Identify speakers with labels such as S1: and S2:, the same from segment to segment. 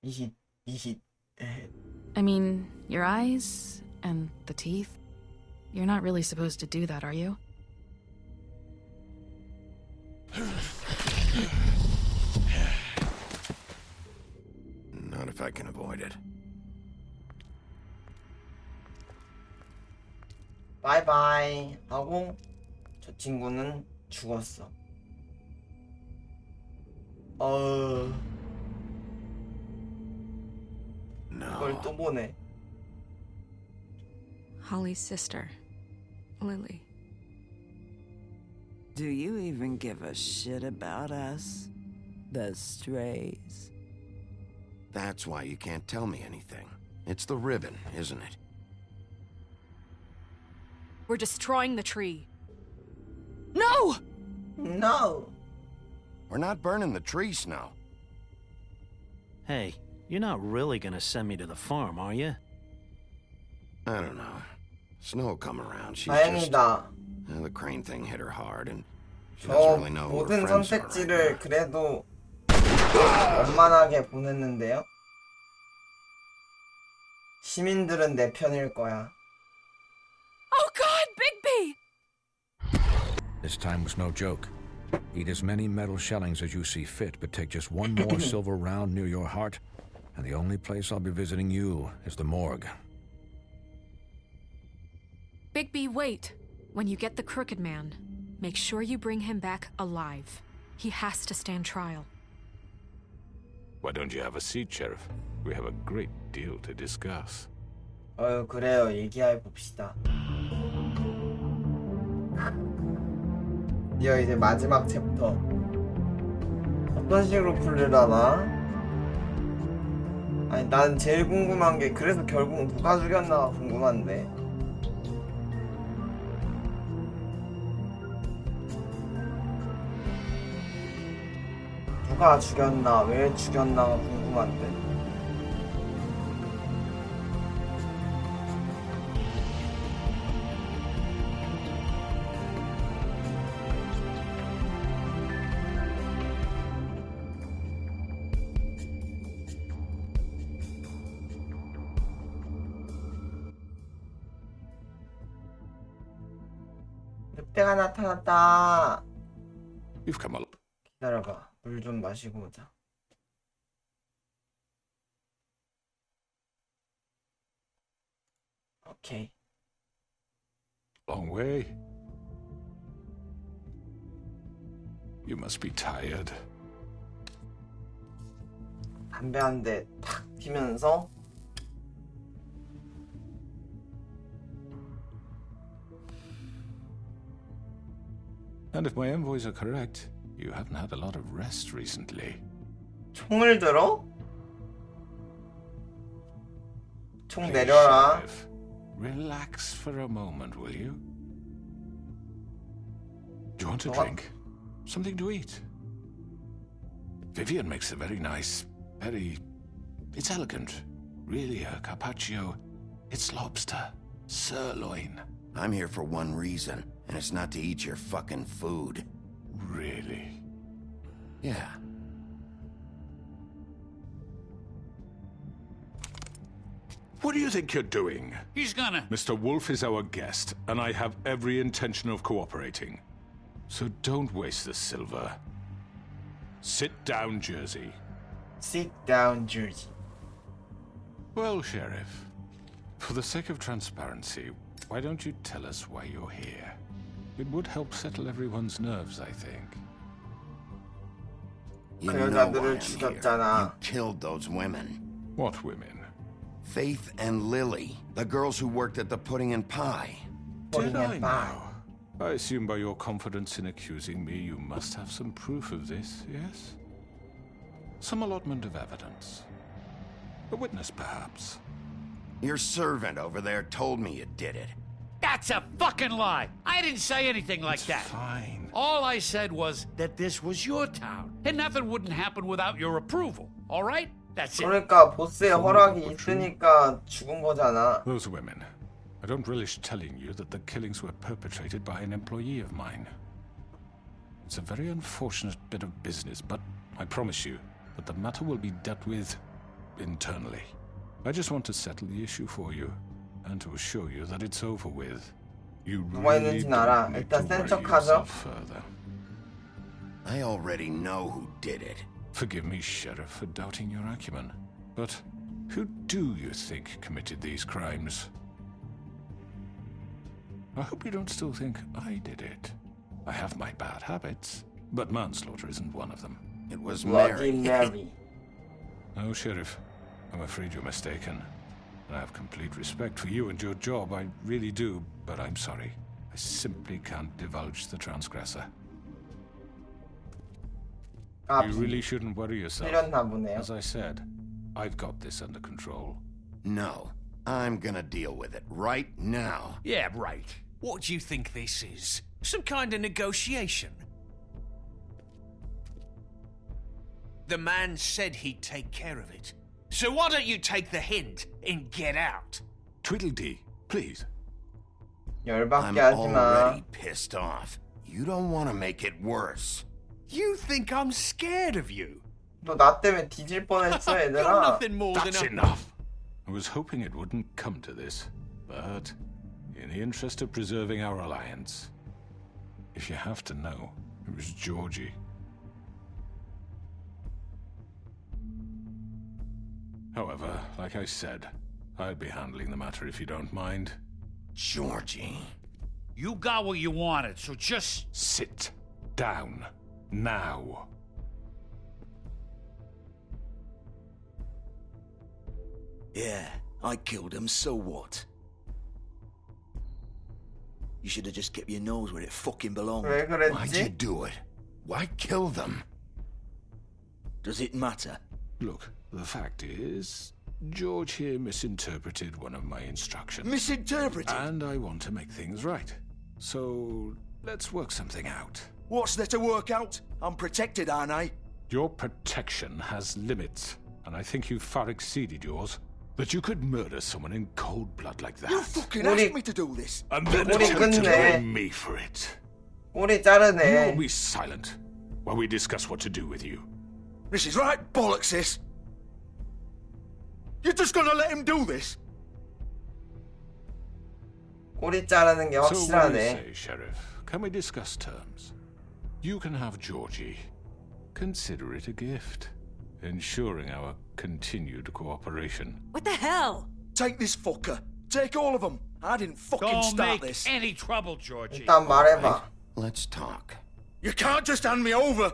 S1: he
S2: I mean, your eyes and the teeth. You're not really supposed to do that, are you?
S3: Not if I can avoid it.
S1: 바이바이 하고 저 친구는 죽었어. 이걸 또 보네.
S4: Holly's sister, Lily.
S5: Do you even give a shit about us? The strays?
S3: That's why you can't tell me anything. It's the ribbon, isn't it?
S6: We're destroying the tree.
S2: No!
S1: No!
S3: We're not burning the tree, Snow.
S7: Hey, you're not really gonna send me to the farm, are you?
S3: I don't know. Snow will come around. She's
S1: 다행이다.
S3: just... the crane thing hit her hard, and she
S1: 저
S3: doesn't really know who her
S1: 모든
S3: friends are right
S1: 선택지를
S3: now.
S1: 그래도 원만하게 보냈는데요. 시민들은 내 편일 거야.
S6: Oh God, Bigby!
S8: This time was no joke. Eat as many metal shellings as you see fit, but take just one more silver round near your heart, and the only place I'll be visiting you is the morgue.
S6: Bigby, wait. When you get the Crooked Man, make sure you bring him back alive. He has to stand trial.
S9: Why don't you have a seat, Sheriff? We have a great deal to discuss.
S1: 그래요. 얘기해 봅시다. 이제 마지막 챕터. 어떤 식으로 풀리려나? 아니, 난 제일 궁금한 게 그래서 결국 누가 죽였나가 궁금한데. 누가 죽였나, 왜 죽였나가 궁금한데. 늑대가 나타났다.
S9: You've come a
S1: 기다려봐. 물 좀 마시고 오자. 오케이.
S9: long way. You must be tired.
S1: 담배 한 대 탁 피면서
S9: And if my envoys are correct, you haven't had a lot of rest recently.
S1: 총을 들어? 총
S9: Please,
S1: 내려라.
S9: Sheriff, relax for a moment, will you? Do you want a
S1: What?
S9: drink? Something to eat? Vivian makes a very nice, it's elegant. Really a carpaccio. It's lobster, sirloin.
S3: I'm here for one reason, and it's not to eat your fucking food.
S9: Really?
S3: Yeah.
S9: What do you think you're doing?
S10: He's gonna...
S9: Mr. Wolf is our guest, and I have every intention of cooperating. So don't waste the silver. Sit down, Jersey.
S1: Sit down, Jersey.
S9: Well, Sheriff, for the sake of transparency, why don't you tell us why you're here? It would help settle everyone's nerves, I think.
S3: You
S1: 그
S3: know why
S1: 여자들을
S3: I'm
S1: 죽였잖아.
S3: here. You killed those women.
S9: What women?
S3: Faith and Lily, the girls who worked at the Pudding and Pie.
S9: Did I
S1: and
S9: know?
S1: pie.
S9: I assume by your confidence in accusing me, you must have some proof of this, yes? Some allotment of evidence. A witness, perhaps.
S3: Your servant over there told me you did it.
S10: That's a fucking lie. I didn't say anything like
S9: It's
S10: that.
S9: fine.
S10: All I said was that this was your town, and nothing wouldn't happen without your approval. All right? That's it.
S1: 그러니까 보스의 허락이 있으니까 죽은 거잖아.
S9: Those women. I don't relish telling you that the killings were perpetrated by an employee of mine. It's a very unfortunate bit of business, but I promise you that the matter will be dealt with internally. I just want to settle the issue for you and to assure you that it's over with. You
S1: 누가
S9: really
S1: 있는지는 알아.
S9: don't need
S1: 일단
S9: to
S1: 센
S9: worry
S1: 척하죠.
S9: yourself further.
S3: I already know who did it.
S9: Forgive me, Sheriff, for doubting your acumen, but who do you think committed these crimes? I hope you don't still think I did it. I have my bad habits, but manslaughter isn't one of them.
S3: It was
S1: Bloody
S3: Mary.
S1: Mary.
S9: No, Sheriff, I'm afraid you're mistaken. I have complete respect for you and your job, I really do, but I'm sorry. I simply can't divulge the transgressor. You really shouldn't worry yourself.
S1: 틀렸나 보네요.
S9: As I said, I've got this under control.
S3: No, I'm gonna deal with it right now.
S11: Yeah, right. What do you think this is? Some kind of negotiation? The man said he'd take care of it. So why don't you take the hint and get out?
S9: Tweedledee, please.
S3: I'm
S1: 열받게 하지 마.
S3: already pissed off. You don't want to make it worse.
S11: You think I'm scared of you?
S1: 너 나 때문에 뒤질 뻔했어,
S11: You're
S1: 얘들아.
S11: nothing more
S9: That's
S11: than a...
S9: enough. I was hoping it wouldn't come to this, but in the interest of preserving our alliance, if you have to know, it was Georgie. However, like I said, I'd be handling the matter if you don't mind.
S3: Georgie.
S10: You got what you wanted, so just...
S9: Sit down. Now.
S12: Yeah, I killed him, so what? You should have just kept your nose where it fucking belonged.
S1: 왜
S3: Why'd you
S1: 그랬지?
S3: do it? Why kill them?
S12: Does it matter?
S9: Look, the fact is, George here misinterpreted one of my instructions.
S12: Misinterpreted?
S9: And I want to make things right. So, let's work something out.
S12: What's there to work out? I'm protected, aren't I?
S9: Your protection has limits, and I think you've far exceeded yours. That you could murder someone in cold blood like that.
S12: You fucking
S1: 우리-
S12: asked me to do this.
S9: And then
S1: 우리
S9: attempt to
S1: 끝내.
S9: blame me for it.
S1: 꼬리
S9: You
S1: 자르네.
S9: will be silent while we discuss what to do with you.
S12: This is right bollocks, this. You're just gonna let him do this?
S1: 꼬리 자르는 게
S9: So what do you
S1: 확실하네.
S9: say, Sheriff? Can we discuss terms? You can have Georgie. Consider it a gift, ensuring our continued cooperation.
S6: What the hell?
S12: Take this fucker. Take all of them. I didn't fucking
S10: Don't
S12: start
S10: make
S12: this.
S10: any trouble, Georgie.
S1: 일단 말해봐.
S3: Let's talk.
S12: You can't just hand me over.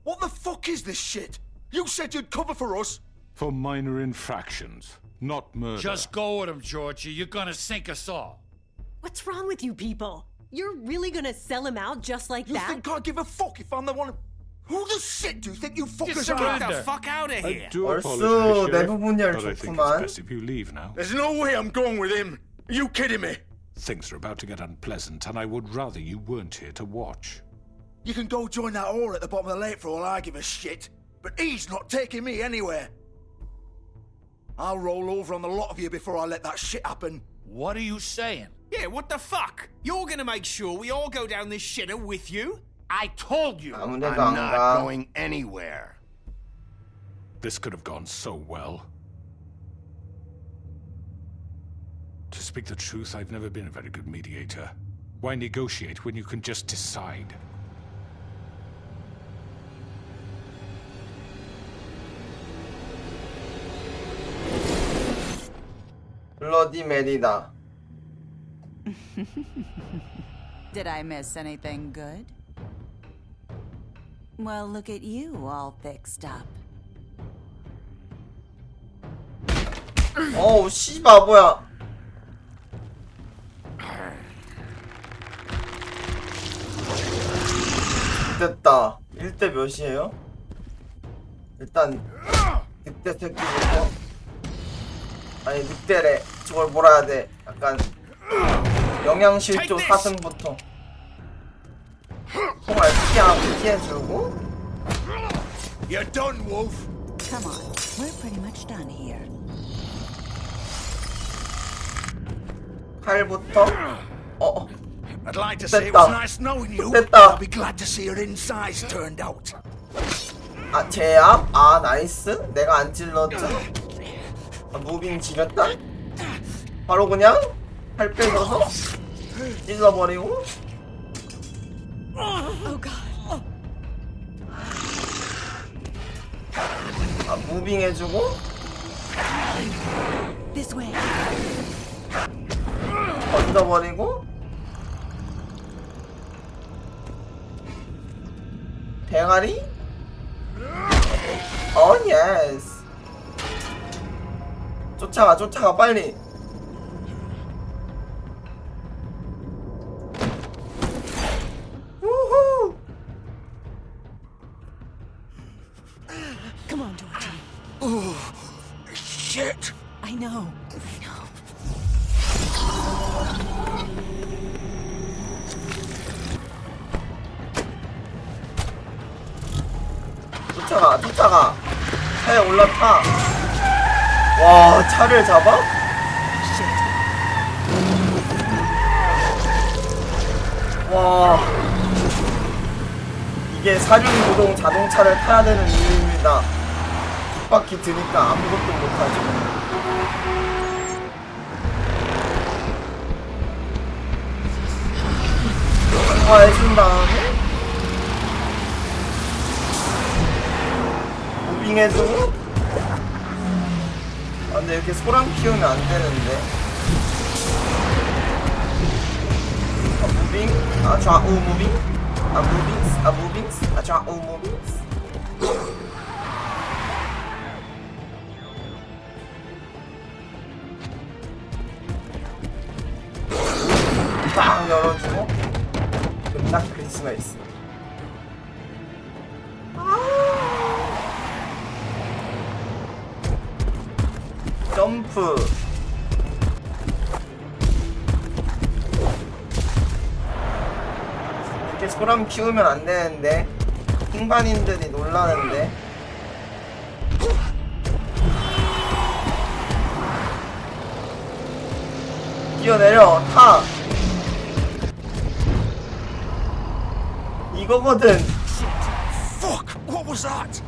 S12: What the fuck is this shit? You said you'd cover for us.
S9: For minor infractions, not murder.
S10: Just go with him, Georgie. You're gonna sink us all.
S13: What's wrong with you people? You're really gonna sell him out just like
S12: You
S13: that?
S12: think I give a fuck if I'm the one? Who the shit do you think you fuckers
S10: Get
S12: are?
S11: Get the fuck out of
S9: I
S11: here!
S9: do
S1: 얼쑤,
S9: apologize,
S1: 내
S9: Sheriff,
S1: 부분열
S9: but I think
S1: 좋구만.
S9: it's best if you leave now.
S12: There's no way I'm going with him. Are you kidding me?
S9: Things are about to get unpleasant, and I would rather you weren't here to watch.
S12: You can go join that whore at the bottom of the lake for all I give a shit. But he's not taking me anywhere. I'll roll over on the lot of you before I let that shit happen.
S10: What are you saying?
S11: Yeah, what the fuck? You're gonna make sure we all go down this shitter with you?
S10: I told you.
S1: 아무
S3: I'm
S1: 데도 안
S3: not
S1: 가.
S3: going anywhere.
S9: This could have gone so well. To speak the truth, I've never been a very good mediator. Why negotiate when you can just decide?
S1: 블러디 메리다.
S5: Did I miss anything good? Well, look at you, all fixed up.
S1: 어우 씨 바보야. 됐다. 1대 몇이에요? 일단 늑대 새끼부터. 아니 늑대래. 저걸 뭐라 해야 돼. 약간 영양실조 사슴부터 총알 피해주고.
S12: You're done, Wolf.
S5: Come on, we're pretty much done here.
S1: 칼부터.
S12: I'd like to say it was
S1: 됐다.
S12: nice knowing you.
S1: 됐다.
S12: I'll be glad to see your insides turned out.
S1: 아 제압? 아 나이스. 내가 안 찔렀죠. 아, 무빙 지렸다? 바로 그냥 팔 빼서서 찔러버리고. 아, 무빙 해주고.
S5: This way.
S1: 던져버리고. 대가리? 예스. 쫓아가 빨리. 우후.
S5: Come on, Georgie.
S12: Oh, shit.
S5: I know.
S1: 쫓아가. 차에 올라타. 와, 차를 잡아? 와, 이게 사륜구동 자동차를 타야 되는 이유입니다. 뒷바퀴 드니까 아무것도 못하죠. 통과해준 다음에 무빙해주고. 아, 근데 이렇게 소랑 키우면 안 되는데. 아, 무빙? 아, 좌우 무빙? 아, 무빙스? 아, 무빙스? 아, 좌우 무빙스? 빵 열어주고. 끝나 크리스마스. 점프. 이렇게 소람 키우면 안 되는데. 킹반인들이 놀라는데. 뛰어내려 타. 이거거든.
S12: Fuck! What was that?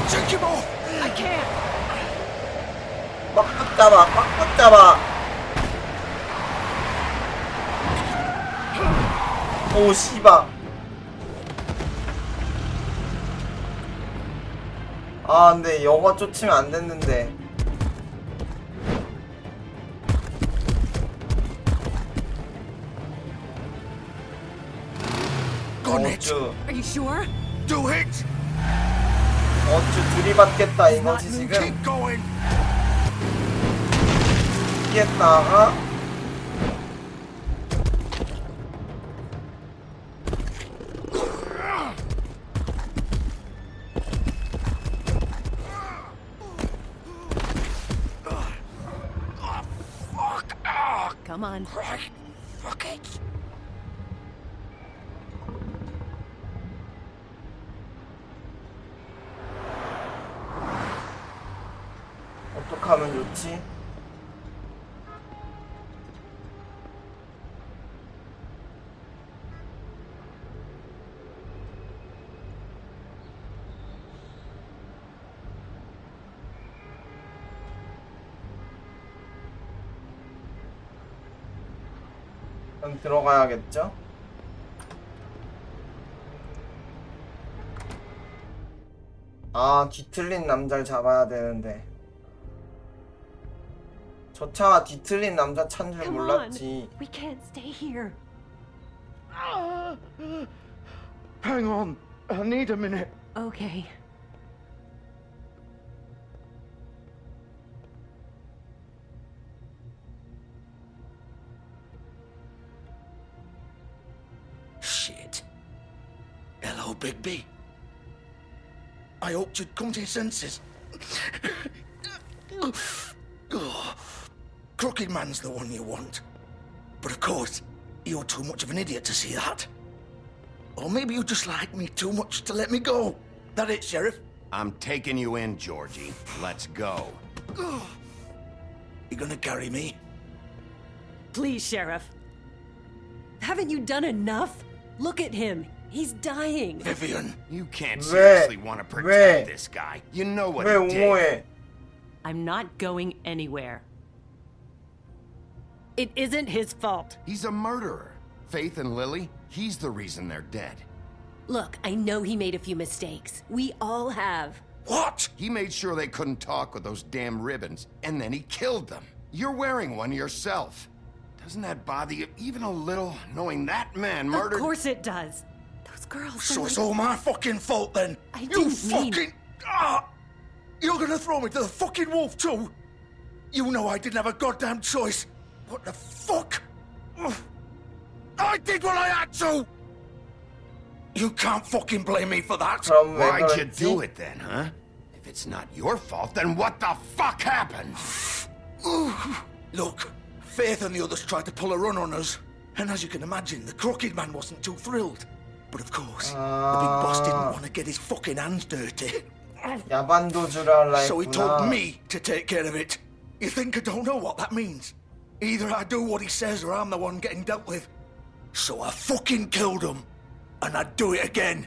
S12: Take him off!
S5: I can't.
S1: 꽉 붙잡아. 오, 씨바. 아, 근데 영화 쫓으면 안 됐는데.
S12: Go on it!
S1: 어쭈
S5: Are you sure?
S12: Do it!
S1: 들이받겠다 이거지 지금.
S12: Keep going!
S1: 피했다가
S5: Come on.
S12: Right. Fuck it!
S1: 어떡하면 좋지? 그럼 들어가야겠죠? 아, 뒤틀린 남자를 잡아야 되는데. 저 차가 뒤틀린 남자 차인 줄
S13: Come on.
S1: 몰랐지.
S13: We can't stay here.
S12: Hang on. I need a minute.
S13: Okay.
S12: Shit. Hello, Bigby. I hoped you'd come to your senses. Crooked Man's the one you want. But of course, you're too much of an idiot to see that. Or maybe you just like me too much to let me go. That it, Sheriff?
S3: I'm taking you in, Georgie. Let's go.
S12: You gonna carry me?
S13: Please, Sheriff. Haven't you done enough? Look at him. He's dying.
S12: Vivian.
S3: You can't seriously want to protect this guy. You know what
S1: 왜
S3: he did.
S1: 옹호해?
S13: I'm not going anywhere. It isn't his fault.
S3: He's a murderer. Faith and Lily, he's the reason they're dead.
S13: Look, I know he made a few mistakes. We all have.
S12: What?
S3: He made sure they couldn't talk with those damn ribbons, and then he killed them. You're wearing one yourself. Doesn't that bother you even a little, knowing that man murdered...
S13: Of course it does. Those girls...
S12: So it's all my fucking fault then?
S13: I
S12: You
S13: didn't mean...
S12: fucking... You're gonna throw me to the fucking wolf too? You know I didn't have a goddamn choice. What the fuck? I did what I had to! You can't fucking blame me for that.
S1: 그럼 왜
S3: Why'd you
S1: 그랬지?
S3: do it then, huh? If it's not your fault, then what the fuck happened?
S12: Look, Faith and the others tried to pull a run on us. And as you can imagine, the Crooked Man wasn't too thrilled. But of course, the big boss didn't want to get his fucking hands dirty.
S1: 야반도주를 하려
S12: So he
S1: 했구나.
S12: told me to take care of it. You think I don't know what that means? Either I do what he says or I'm the one getting dealt with. So I fucking killed him. And I'd do it again.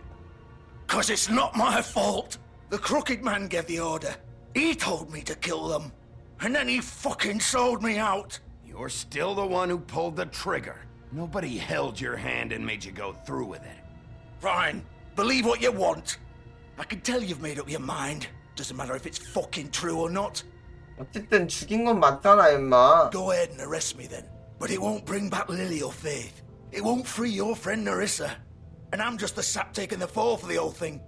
S12: 'Cause it's not my fault. The Crooked Man gave the order. He told me to kill them. And then he fucking sold me out.
S3: You're still the one who pulled the trigger. Nobody held your hand and made you go through with it.
S12: Fine. Believe what you want. I can tell you've made up your mind. Doesn't matter if it's fucking true or not.
S1: 어쨌든 죽인 건 맞잖아, 임마.
S12: Go ahead and arrest me then. But it won't bring back Lily or Faith. It won't free your friend Narissa. And I'm just the sap taking the fall for the whole thing.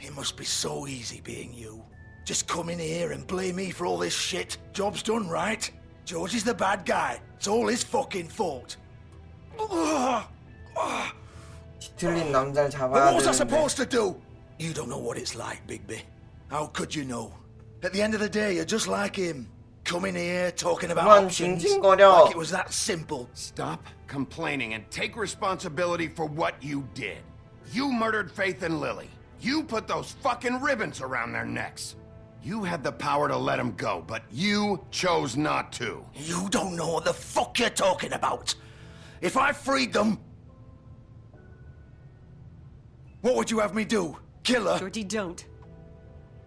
S12: It must be so easy being you. Just come in here and blame me for all this shit. Job's done, right? George is the bad guy. It's all his fucking fault.
S1: 뒤틀린 남자를
S12: But
S1: 잡아야
S12: what was I
S1: 되는데.
S12: supposed to do? You don't know what it's like, Bigby. How could you know? At the end of the day, you're just like him. Coming here, talking about
S1: 그만
S12: options,
S1: 징징거려.
S12: like it was that simple.
S3: Stop complaining and take responsibility for what you did. You murdered Faith and Lily. You put those fucking ribbons around their necks. You had the power to let them go, but you chose not to.
S12: You don't know what the fuck you're talking about. If I freed them... What would you have me do? Kill her?
S13: Georgie, don't.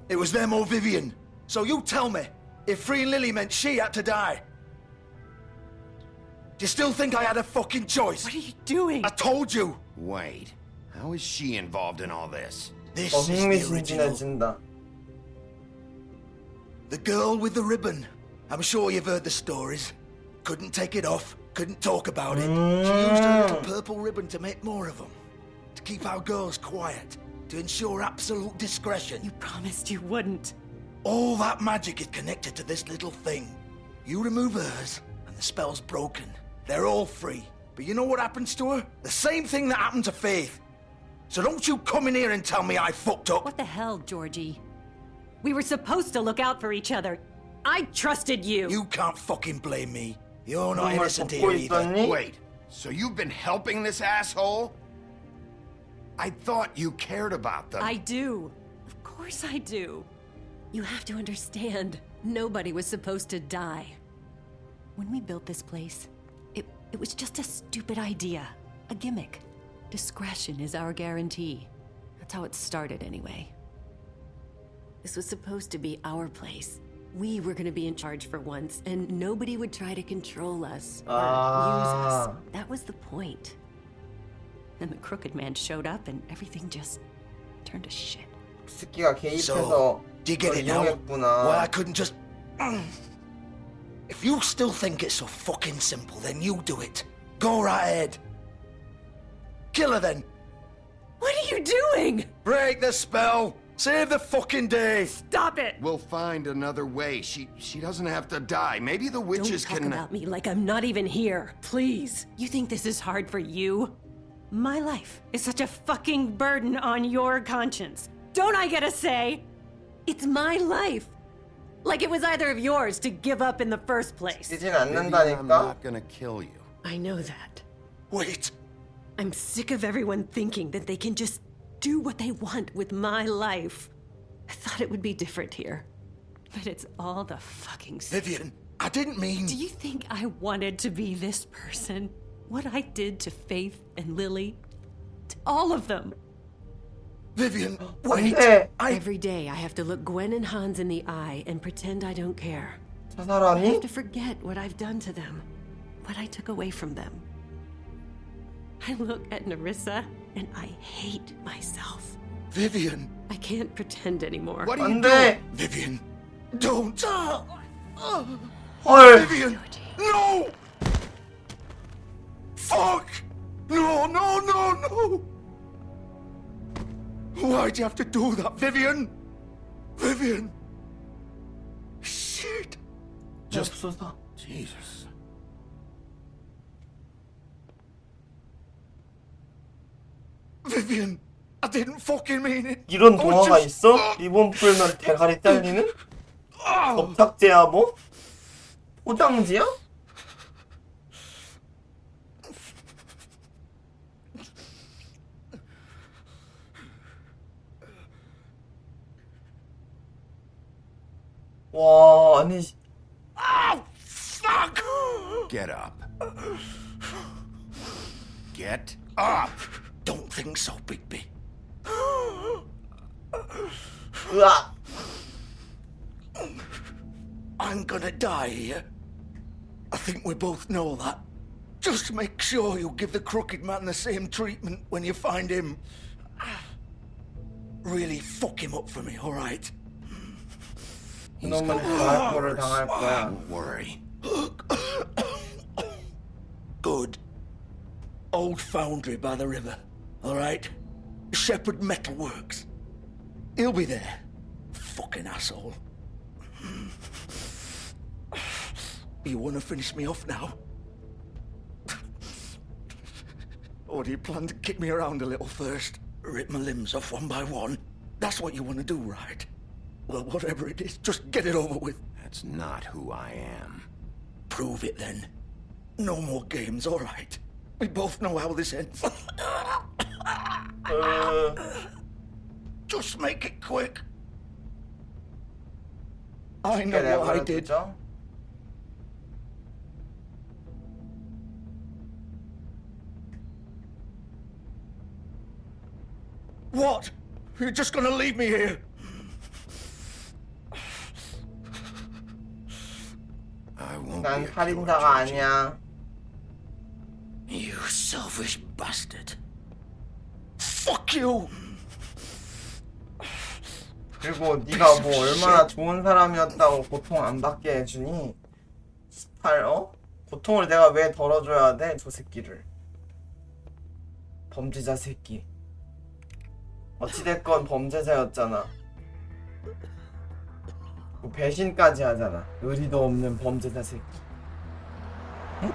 S12: It was them or Vivian. So you tell me, if freeing Lily meant she had to die. Do you still think I had a fucking choice?
S13: What are you doing?
S12: I told you.
S3: Wait, how is she involved in all this?
S12: This
S1: 더
S12: is the original.
S1: 흥미진진해진다.
S12: The girl with the ribbon. I'm sure you've heard the stories. Couldn't take it off, couldn't talk about it. She used her little purple ribbon to make more of them. To keep our girls quiet. To ensure absolute discretion.
S13: You promised you wouldn't.
S12: All that magic is connected to this little thing. You remove hers, and the spell's broken. They're all free. But you know what happens to her? The same thing that happened to Faith. So don't you come in here and tell me I fucked up.
S13: What the hell, Georgie? We were supposed to look out for each other. I trusted you.
S12: You can't fucking blame me. You're not
S1: 정말
S12: innocent
S1: 돕고
S12: here either.
S1: 있더니
S3: Wait, so you've been helping this asshole? I thought you cared about them.
S13: I do. Of course I do. You have to understand, nobody was supposed to die. When we built this place, it was just a stupid idea. A gimmick. Discretion is our guarantee. That's how it started anyway. This was supposed to be our place. We were gonna be in charge for once, and nobody would try to control us or use us. That was the point. Then the Crooked Man showed up and everything just turned to shit.
S1: 스키가 개입해서
S12: So, do you get
S1: 그걸
S12: it now?
S1: 이용했구나.
S12: Why I couldn't just... If you still think it's so fucking simple, then you do it. Go right ahead. Kill her then.
S13: What are you doing?
S12: Break the spell. Save the fucking day.
S13: Stop it!
S3: We'll find another way. She doesn't have to die. Maybe the witches
S13: Don't talk
S3: can...
S13: about me like I'm not even here, please. You think this is hard for you? My life is such a fucking burden on your conscience. Don't I get a say? It's my life. Like it was either of yours to give up in the first place.
S1: 뛰진
S3: Maybe I'm
S1: 않는다니까?
S3: not gonna kill you.
S13: I know that.
S12: Wait.
S13: I'm sick of everyone thinking that they can just do what they want with my life. I thought it would be different here. But it's all the fucking same.
S12: Vivian, I didn't mean...
S13: Do you think I wanted to be this person? What I did to Faith and Lily? To all of them?
S12: Vivian, wait!
S13: Every day I have to look Gwen and Hans in the eye and pretend I don't care.
S1: 저
S13: I
S1: 사람이?
S13: have to forget what I've done to them, what I took away from them. I look at Nerissa and I hate myself.
S12: Vivian!
S13: I can't pretend anymore.
S12: What are
S1: 안
S12: you
S1: 돼!
S12: doing? Vivian, don't!
S1: 헐!
S12: Vivian, no! Fuck! No, no, no, no! Why'd you have to do that, Vivian? Vivian! Shit!
S1: 맙소사.
S3: Jesus.
S12: Vivian, I didn't fucking mean it.
S1: 이런 동화가 있어? 리본 풀면 대가리 잘리는? 접착제야 뭐? 포장지야? 와 아니
S12: Fuck!
S3: Get up. Get up!
S12: Don't think so, Bigby.
S1: 으악!
S12: I'm gonna die here. I think we both know that. Just make sure you give the crooked man the same treatment when you find him. Really fuck him up for me, alright?
S1: 그놈은 당할 거를 당할 거야.
S3: Don't worry.
S12: Good. Old foundry by the river, alright? Shepherd Metalworks. He'll be there. Fucking asshole. You wanna finish me off now? Or do you plan to kick me around a little first? Rip my limbs off one by one? That's what you wanna do, right? Well, whatever it is, just get it over with.
S3: That's not who I am.
S12: Prove it then. No more games, alright? We both know how this ends. Just make it quick. I know what I did. What? You're just gonna leave me here?
S3: I won't
S1: 난
S3: be a
S1: 살인자가
S3: killer,
S1: 아니야.
S12: You selfish bastard. Fuck you!
S1: 그리고 네가 뭐 얼마나 좋은 사람이었다고 고통 안 받게 해주니? 18, 고통을 내가 왜 덜어줘야 돼? 저 새끼를. 범죄자 새끼. 어찌됐건 범죄자였잖아. 뭐 배신까지 하잖아. 의리도 없는 범죄자 새끼.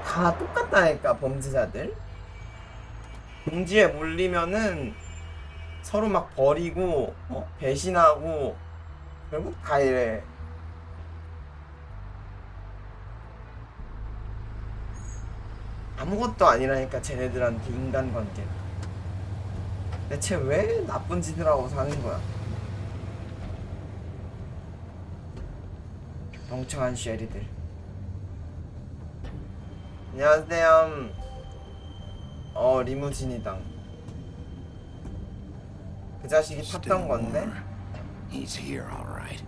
S1: 다 똑같다니까 범죄자들. 궁지에 몰리면은 서로 막 버리고 배신하고 결국 다 이래. 아무것도 아니라니까 쟤네들한테 인간관계. 대체 왜 나쁜 짓을 하고 사는 거야? 멍청한 쉐리들. 안녕하세요. 리무진이당. 그 자식이 탔던 건데.
S3: He's here, all right.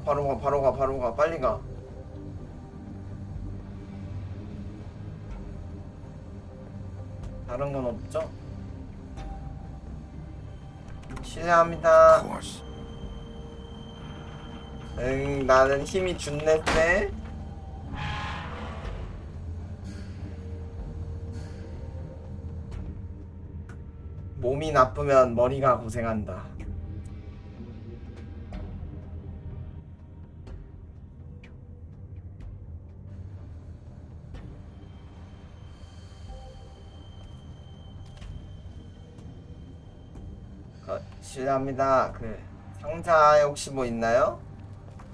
S1: 바로 가, 빨리 가. 다른 건 없죠? 실례합니다.
S3: Of course.
S1: 응, 나는 힘이 준네 쎄. 몸이 나쁘면 머리가 고생한다. 실례합니다. 그 상자에 혹시 뭐 있나요?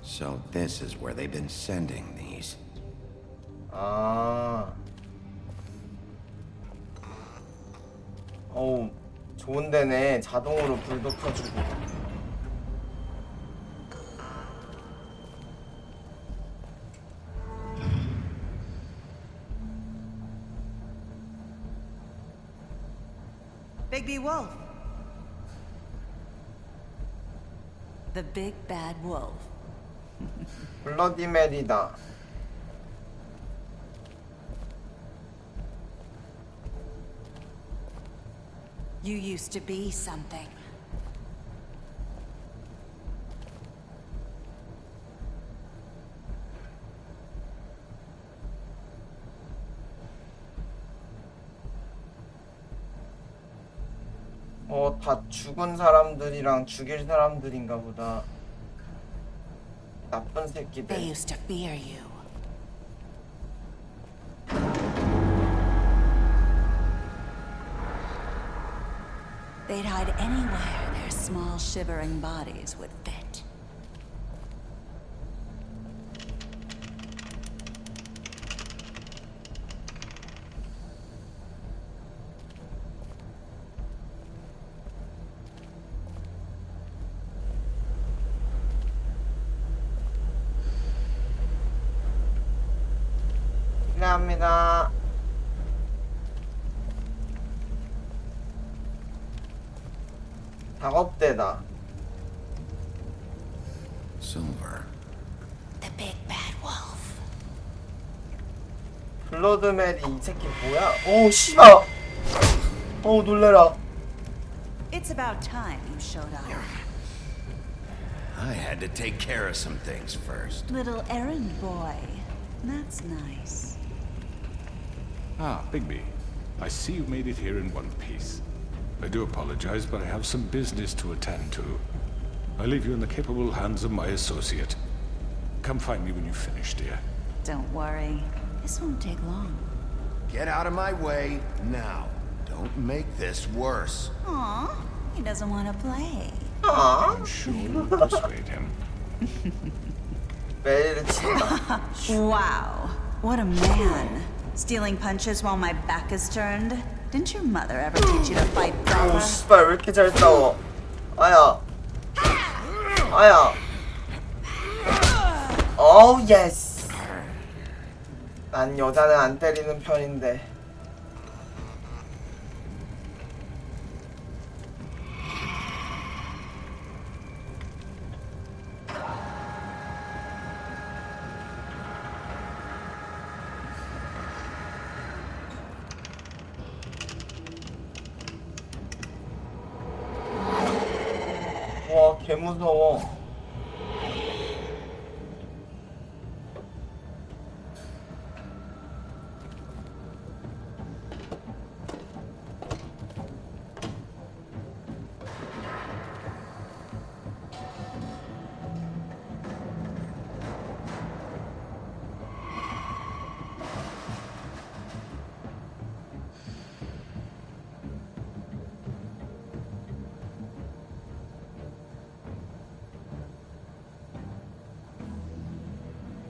S3: So this is where they've been sending these.
S1: 아. 어우, 좋은 데네. 자동으로 불도 켜주고.
S5: Bigby Wolf. The big bad wolf.
S1: 블러디 메리다.
S5: You used to be something.
S1: 다 죽은 사람들이랑 죽일 사람들인가 보다. 나쁜
S5: They
S1: 새끼들.
S5: used to fear you. They'd hide anywhere their small shivering bodies would fit.
S1: 실례합니다. 작업대다.
S3: Silver.
S5: The big bad wolf.
S1: 블러드메리 이 새끼 뭐야? 오 씨발. 어우 놀래라.
S5: It's about time you showed up.
S3: I had to take care of some things first.
S5: Little errand boy. That's nice.
S9: Ah, Bigby. I see you made it here in one piece. I do apologize, but I have some business to attend to. I leave you in the capable hands of my associate. Come find me when you finish, dear.
S5: Don't worry. This won't take long.
S3: Get out of my way now. Don't make this worse.
S5: Aw, he doesn't want to play.
S9: I'm sure you'll persuade him.
S1: 메리를 친다.
S5: Wow, what a man. Stealing punches while my back is turned? Didn't your mother ever teach you to fight
S1: 오
S5: proper?
S1: 씨발 왜 이렇게 잘 싸워? 아야. 아야. 오 예스. 난 여자는 안 때리는 편인데. 와, 개 무서워.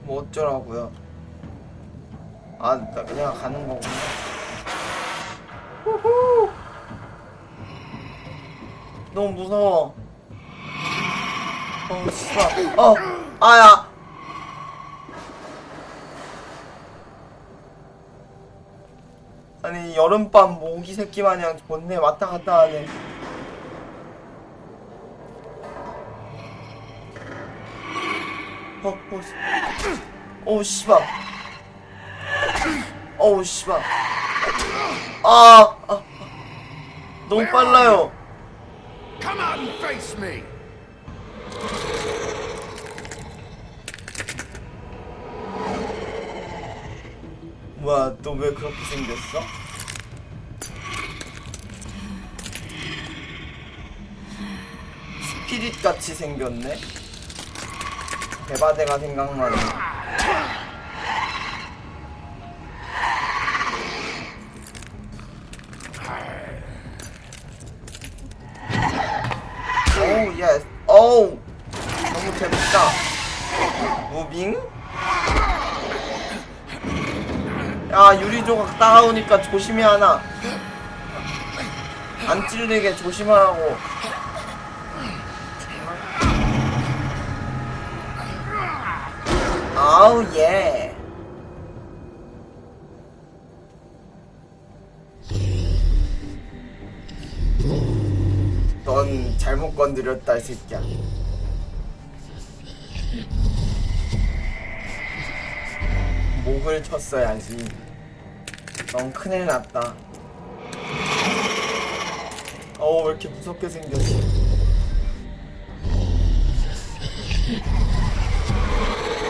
S1: 뭐 어쩌라고요? 아, 나 그냥 가는 거구나. 후후. 너무 무서워. 씨발. 아야. 아니 여름밤 모기 새끼 마냥 존내 왔다 갔다 하네. 어우 씨발. 어우 씨발. 너무 빨라요.
S3: Come out and face me.
S1: 뭐야, 너 왜 그렇게 생겼어? 스피릿 같이 생겼네. 대바대가 생각나네. 오우 예스. 오우 너무 재밌다. 무빙? 야, 유리 조각 따라오니까 조심해야 하나. 안 찔리게 조심하라고. 아우 예. 넌 잘못 건드렸다 이 새끼야. 목을 쳤어야지. 넌 큰일 났다. 왜 이렇게 무섭게 생겼어.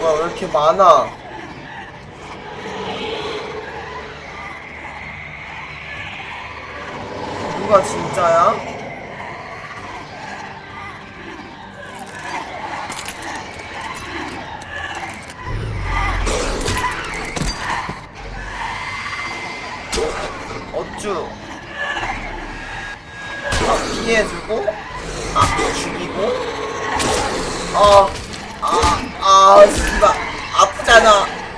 S1: 뭐야, 왜 이렇게 많아? 누가 진짜야? 어쭈. 피해주고, 죽이고, 씨발.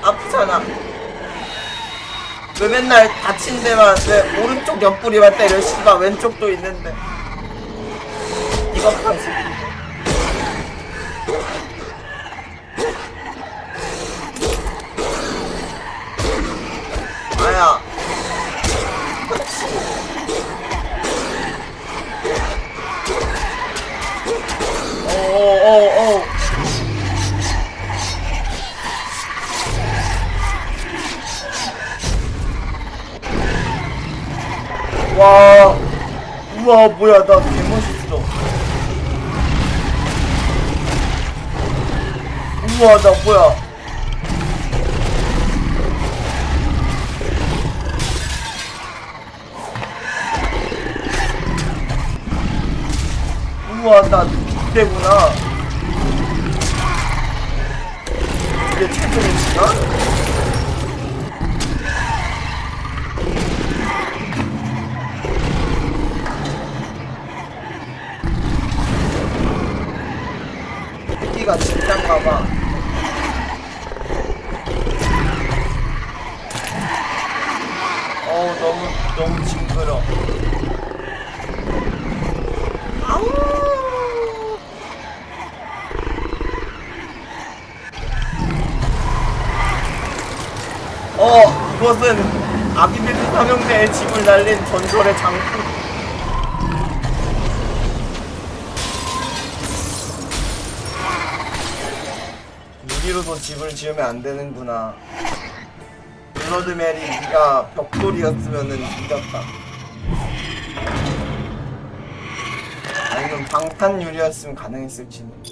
S1: 아프잖아. 왜 맨날 다친 데만, 왜 오른쪽 옆구리만 때려, 씨발. 왼쪽도 있는데. 이것판 새끼. 아야. 오. 와, 우와, 뭐야, 나 개멋있어. 우와, 나 뭐야. 우와, 나 이때구나. 이게 최종이지나? 새끼가 진짠가봐. 너무 징그러. 아우. 이것은 아비베드 삼형제의 집을 날린 전설의 장품. 유리로도 집을 지으면 안 되는구나. 블러드 메리, 네가 벽돌이었으면은 이겼다. 아니면 방탄 유리였으면 가능했을지는.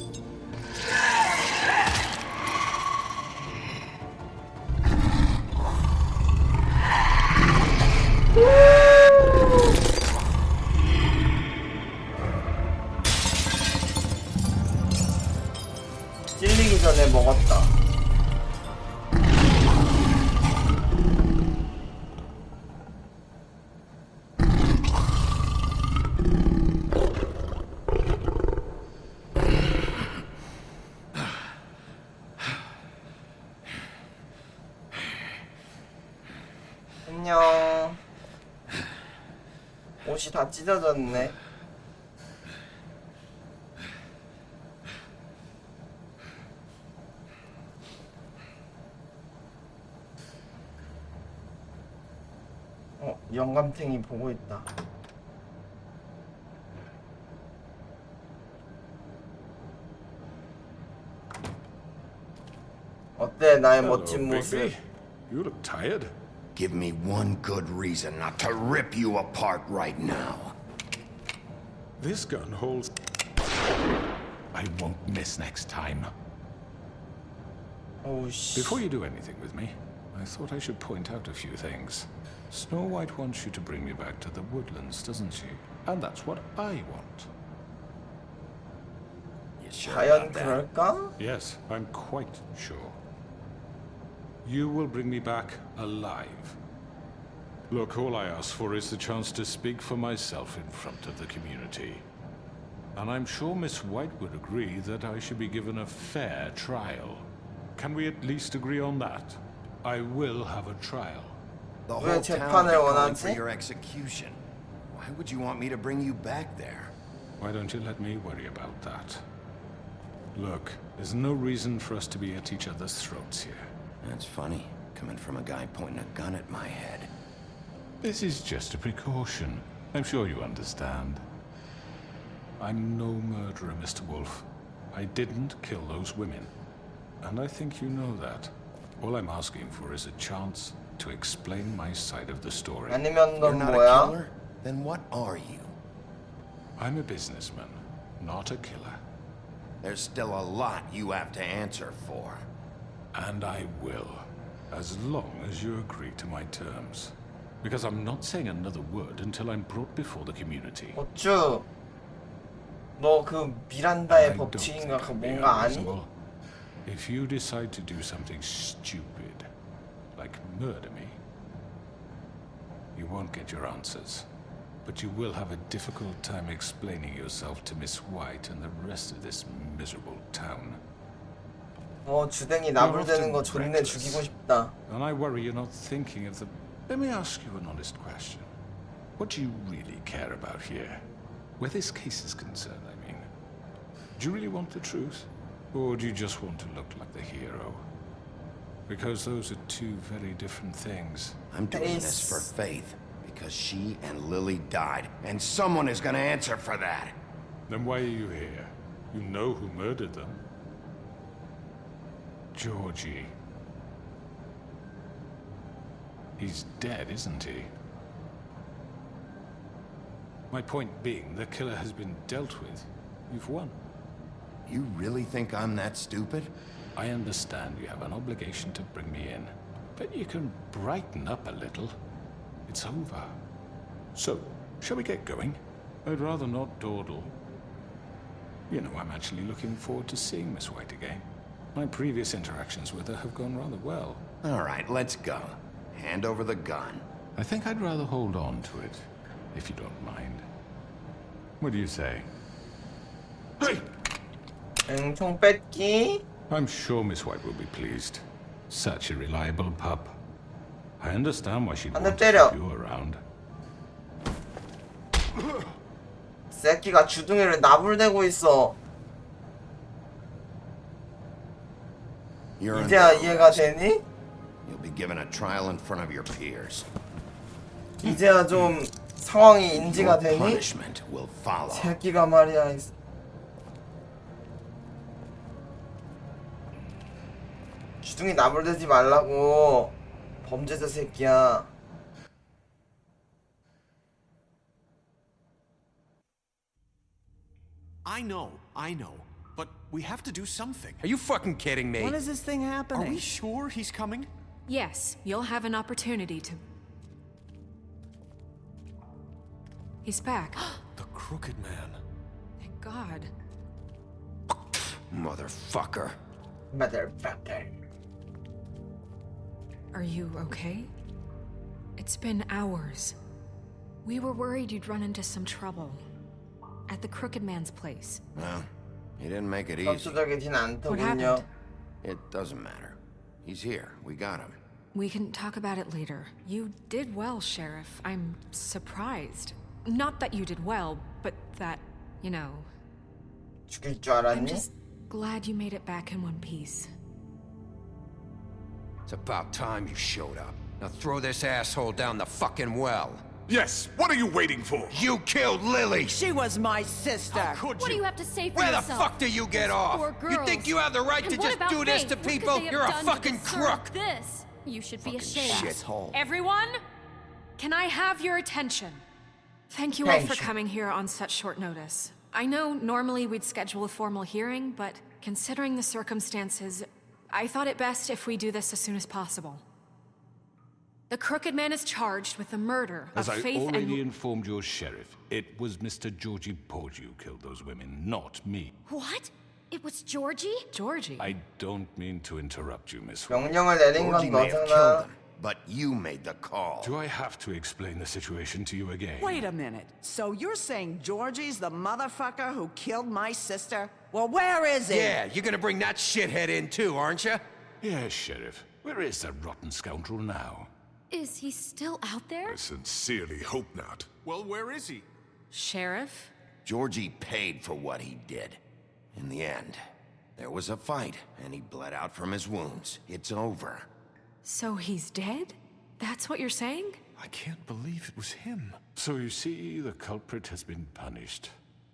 S1: 찔리기 전에 먹었다. 안녕. 옷이 다 찢어졌네. 영감탱이 보고 있다. 어때, 나의 멋진 모습?
S9: You look tired.
S3: Give me one good reason not to rip you apart right now.
S9: This gun holds... I won't miss next time.
S1: Oh, shit.
S9: Before you do anything with me, I thought I should point out a few things. Snow White wants you to bring me back to the woodlands, doesn't she? And that's what I want.
S3: You sure
S1: 과연
S3: about that?
S1: 그럴까?
S9: Yes, I'm quite sure. You will bring me back alive. Look, all I ask for is the chance to speak for myself in front of the community. And I'm sure Miss White would agree that I should be given a fair trial. Can we at least agree on that? I will have a trial.
S3: The
S1: 왜
S3: whole town
S1: 재판을
S3: will be calling for
S1: 원하지?
S3: your execution. Why would you want me to bring you back there?
S9: Why don't you let me worry about that? Look, there's no reason for us to be at each other's throats here.
S3: That's funny, coming from a guy pointing a gun at my head.
S9: This is just a precaution. I'm sure you understand. I'm no murderer, Mr. Wolf. I didn't kill those women. And I think you know that. All I'm asking for is a chance to explain my side of the story.
S1: 아니면
S3: You're
S1: 넌
S3: not a
S1: 뭐야?
S3: killer? Then what are you?
S9: I'm a businessman, not a killer.
S3: There's still a lot you have to answer for.
S9: And I will, as long as you agree to my terms. Because I'm not saying another word until I'm brought before the community.
S1: 어쭈 너 그 미란다의
S9: I don't
S1: 법칙인가 그
S9: think it'll be
S1: 뭔가 아니?
S9: unreasonable. If you decide to do something stupid, like murder me, you won't get your answers. But you will have a difficult time explaining yourself to Miss White and the rest of this miserable town.
S1: 주댕이 나불대는 거 존내 죽이고 싶다.
S9: And I worry you're not thinking of the... Let me ask you an honest question. What do you really care about here? Where this case is concerned, I mean. Do you really want the truth? Or do you just want to look like the hero? Because those are two very different things.
S3: I'm doing this for Faith, because she and Lily died, and someone is gonna answer for that.
S9: Then why are you here? You know who murdered them. Georgie. He's dead, isn't he? My point being, the killer has been dealt with. You've won.
S3: You really think I'm that stupid?
S9: I understand you have an obligation to bring me in, but you can brighten up a little. It's over. So, shall we get going? I'd rather not dawdle. You know, I'm actually looking forward to seeing Miss White again. My previous interactions with her have gone rather well.
S3: All right, let's go. Hand over the gun.
S9: I think I'd rather hold on to it, if you don't mind. What do you say? Hey!
S1: 총 뺏기?
S9: I'm sure Miss White will be pleased. Such a reliable pup. I understand why she'd want to keep you around.
S1: 새끼가 주둥이를 나불대고 있어. 이제야 이해가 되니?
S3: You'll be given a trial in front of your peers.
S1: 이제야 좀 상황이 인지가 되니?
S3: Punishment will follow.
S1: 새끼가 말이야. 주둥이 나불대지 말라고. 범죄자 새끼야.
S11: I know. But we have to do something. Are you fucking kidding me?
S14: When is this thing happening?
S11: Are we sure he's coming?
S6: Yes, you'll have an opportunity to... He's back.
S11: The Crooked Man.
S6: Thank God.
S3: Motherfucker.
S1: Motherfucker.
S6: Are you okay? It's been hours. We were worried you'd run into some trouble. At the Crooked Man's place.
S3: Well, he didn't make it easy.
S1: 협조적이진
S6: What
S1: 않더군요.
S6: happened?
S3: It doesn't matter. He's here. We got him.
S6: We can talk about it later. You did well, Sheriff. I'm surprised. Not that you did well, but that, you know...
S1: 죽일 줄
S6: I'm
S1: 알았니?
S6: just glad you made it back in one piece.
S11: It's about time you showed up. Now throw this asshole down the fucking well.
S9: Yes, what are you waiting for?
S3: You killed Lily!
S14: She was my sister.
S11: How could
S13: What do
S11: you?
S13: you have to say for
S11: Where
S13: yourself?
S11: the fuck do you get
S13: Those
S11: off?
S13: poor
S11: You
S13: girls.
S11: think you have the right
S13: And
S11: to
S13: what
S11: just
S13: about
S11: do this
S13: Faith?
S11: to
S13: What could
S11: people?
S13: they have
S11: You're a
S13: done to
S11: fucking
S13: deserve
S11: crook!
S13: This. You should be ashamed.
S3: Shithole.
S6: Everyone? Can I have your attention? Thank you all for
S1: Attention.
S6: coming here on such short notice. I know normally we'd schedule a formal hearing, but considering the circumstances, I thought it best if we do this as soon as possible. The Crooked Man is charged with the murder
S9: As
S6: of
S9: I
S6: Faith
S9: already
S6: and...
S9: informed your sheriff, it was Mr. Georgie Porgy who killed those women, not me.
S13: What? It was Georgie?
S6: Georgie?
S9: I don't mean to interrupt you, Miss White.
S1: 명령을 내린 건
S3: Georgie may have killed
S1: 너잖아.
S3: him, but you made the call.
S9: Do I have to explain the situation to you again?
S14: Wait a minute. So you're saying Georgie's the motherfucker who killed my sister? Well, where is he?
S11: Yeah, you're gonna bring that shithead in too, aren't you?
S9: Yes, Sheriff. Where is that rotten scoundrel now?
S6: Is he still out there?
S9: I sincerely hope not.
S11: Well, where is he?
S6: Sheriff?
S3: Georgie paid for what he did. In the end, there was a fight, and he bled out from his wounds. It's over.
S6: So he's dead? That's what you're saying?
S9: I can't believe it was him. So you see, the culprit has been punished.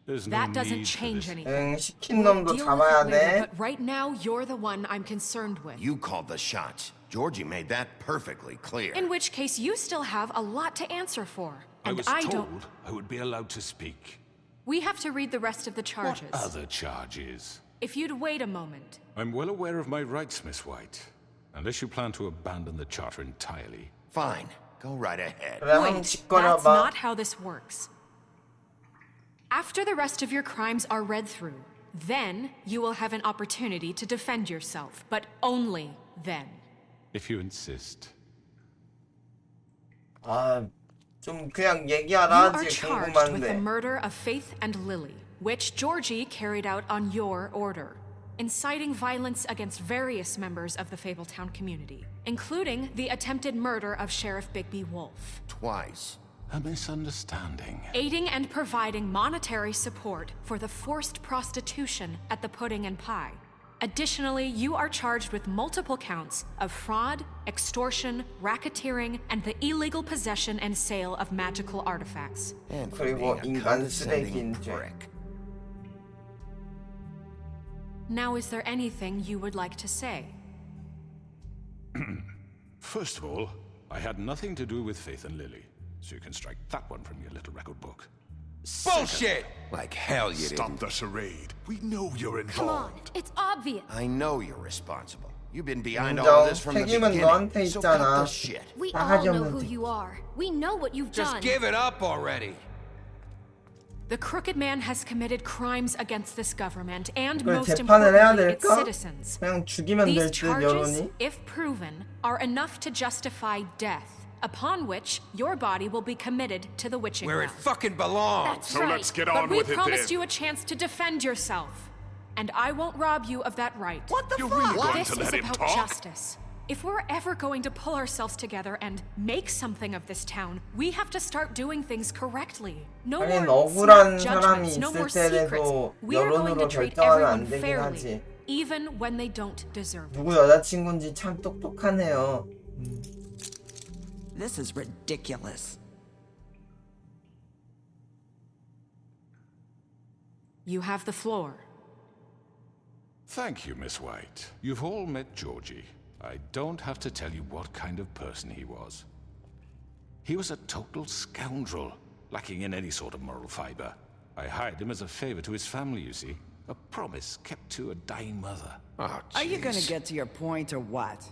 S9: There's no
S6: That doesn't
S9: need for
S6: change
S9: this.
S6: anything.
S1: 시킨 놈도
S6: Deal with
S1: 잡아야
S6: it later,
S1: 돼.
S6: but right now, you're the one I'm concerned with.
S3: You called the shots. Georgie made that perfectly clear.
S6: In which case, you still have a lot to answer for.
S9: I
S6: And
S9: was
S6: I
S9: told
S6: don't...
S9: I would be allowed to speak.
S6: We have to read the rest of the charges.
S9: What other charges?
S6: If you'd wait a moment.
S9: I'm well aware of my rights, Miss White. Unless you plan to abandon the charter entirely.
S3: Fine. Go right ahead.
S1: 그래, 한번
S6: Wait,
S1: 짓거려봐.
S6: that's not how this works. After the rest of your crimes are read through, then you will have an opportunity to defend yourself, but only then.
S9: If you insist.
S1: 좀 그냥
S6: You
S1: 얘기하라
S6: are
S1: 하지
S6: charged with the
S1: 궁금한데.
S6: murder of Faith and Lily, which Georgie carried out on your order, inciting violence against various members of the Fabletown community, including the attempted murder of Sheriff Bigby Wolf.
S3: Twice.
S9: A misunderstanding.
S6: Aiding and providing monetary support for the forced prostitution at the Pudding and Pie. Additionally, you are charged with multiple counts of fraud, extortion, racketeering, and the illegal possession and sale of magical artifacts.
S3: And for
S1: 그리고
S3: being a
S1: 인간
S3: condescending
S1: 쓰레기인 죄.
S3: prick.
S6: Now, is there anything you would like to say?
S9: First of all, I had nothing to do with Faith and Lily. So you can strike that one from your little record book.
S11: Bullshit!
S3: Like hell you
S9: Stop
S3: didn't.
S9: the charade. We know you're
S6: Come on,
S9: involved.
S6: it's obvious.
S3: I know you're responsible. You've been behind all of this from the
S1: 책임은
S3: beginning.
S1: 너한테
S3: So cut
S1: 있잖아.
S3: the shit.
S15: We
S1: 싸가지
S15: all know
S1: 없는
S15: who
S1: 새끼.
S15: you are. We know what you've
S11: Just
S15: done.
S11: give it up already.
S6: The Crooked Man has committed crimes against this government and,
S1: 그걸
S6: most
S1: 재판을 해야
S6: importantly, its
S1: 될까?
S6: citizens.
S1: 그냥 죽이면
S6: These
S1: 될 듯
S6: charges,
S1: 여론이.
S6: if proven, are enough to justify death, upon which your body will be committed to the witching
S11: Where it
S6: well.
S11: fucking belongs.
S15: That's
S9: So
S15: right.
S9: let's get
S6: But
S9: on
S6: we
S9: with it
S6: promised
S9: then.
S6: you a chance to defend yourself, and I won't rob you of that right.
S14: What the
S9: You're
S14: fuck?
S9: really going
S6: This
S9: to
S6: is
S9: let him
S6: about
S9: talk?
S6: justice. If we're ever going to pull ourselves together and make something of this town, we have to start doing things correctly. No
S1: 하긴
S6: more
S1: 억울한
S6: snap
S1: 사람이
S6: judgments, no more
S1: 있을
S6: secrets.
S1: 때라도
S6: We are going to
S1: 여론으로
S6: treat
S1: 결정하면
S6: everyone
S1: 안 되긴
S6: fairly,
S1: 하지.
S6: even when they don't deserve it.
S1: 누구 여자친구인지 참 똑똑하네요.
S14: This is ridiculous.
S6: You have the floor.
S9: Thank you, Miss White. You've all met Georgie. I don't have to tell you what kind of person he was. He was a total scoundrel, lacking in any sort of moral fiber. I hired him as a favor to his family, you see. A promise kept to a dying mother.
S3: Oh,
S14: Are you gonna
S3: jeez.
S14: get to your point or what?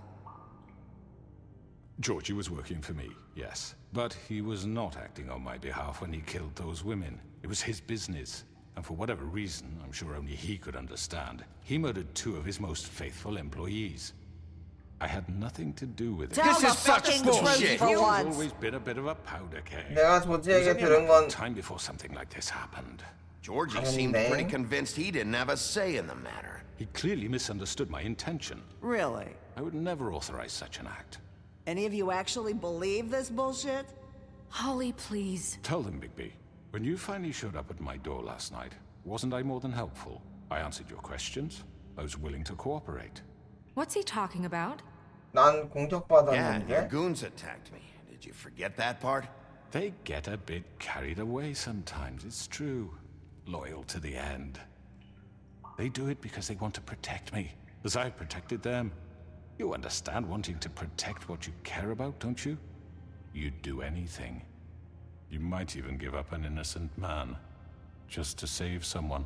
S9: Georgie was working for me, yes. But he was not acting on my behalf when he killed those women. It was his business. And for whatever reason, I'm sure only he could understand, he murdered 2 of his most faithful employees. I had nothing to do with it.
S14: Tell the fucking truth for
S9: Georgie's
S14: once.
S9: always been a bit of a powder keg.
S1: 내가
S9: It was
S1: 조지에게
S9: only a
S1: 들은
S9: matter of
S1: 건
S9: time before something like this happened.
S3: Georgie seemed pretty convinced he didn't have a say in the matter.
S9: He clearly misunderstood my intention.
S14: Really?
S9: I would never authorize such an act.
S14: Any of you actually believe this bullshit?
S6: Holly, please.
S9: Tell them, Bigby. When you finally showed up at my door last night, wasn't I more than helpful? I answered your questions. I was willing to cooperate.
S6: What's he talking about?
S1: 난
S3: Yeah, and your
S1: 공격받았는데.
S3: goons attacked me. Did you forget that part?
S9: They get a bit carried away sometimes, it's true. Loyal to the end. They do it because they want to protect me, as I've protected them. You understand wanting to protect what you care about, don't you? You'd do anything. You might even give up an innocent man, just to save someone.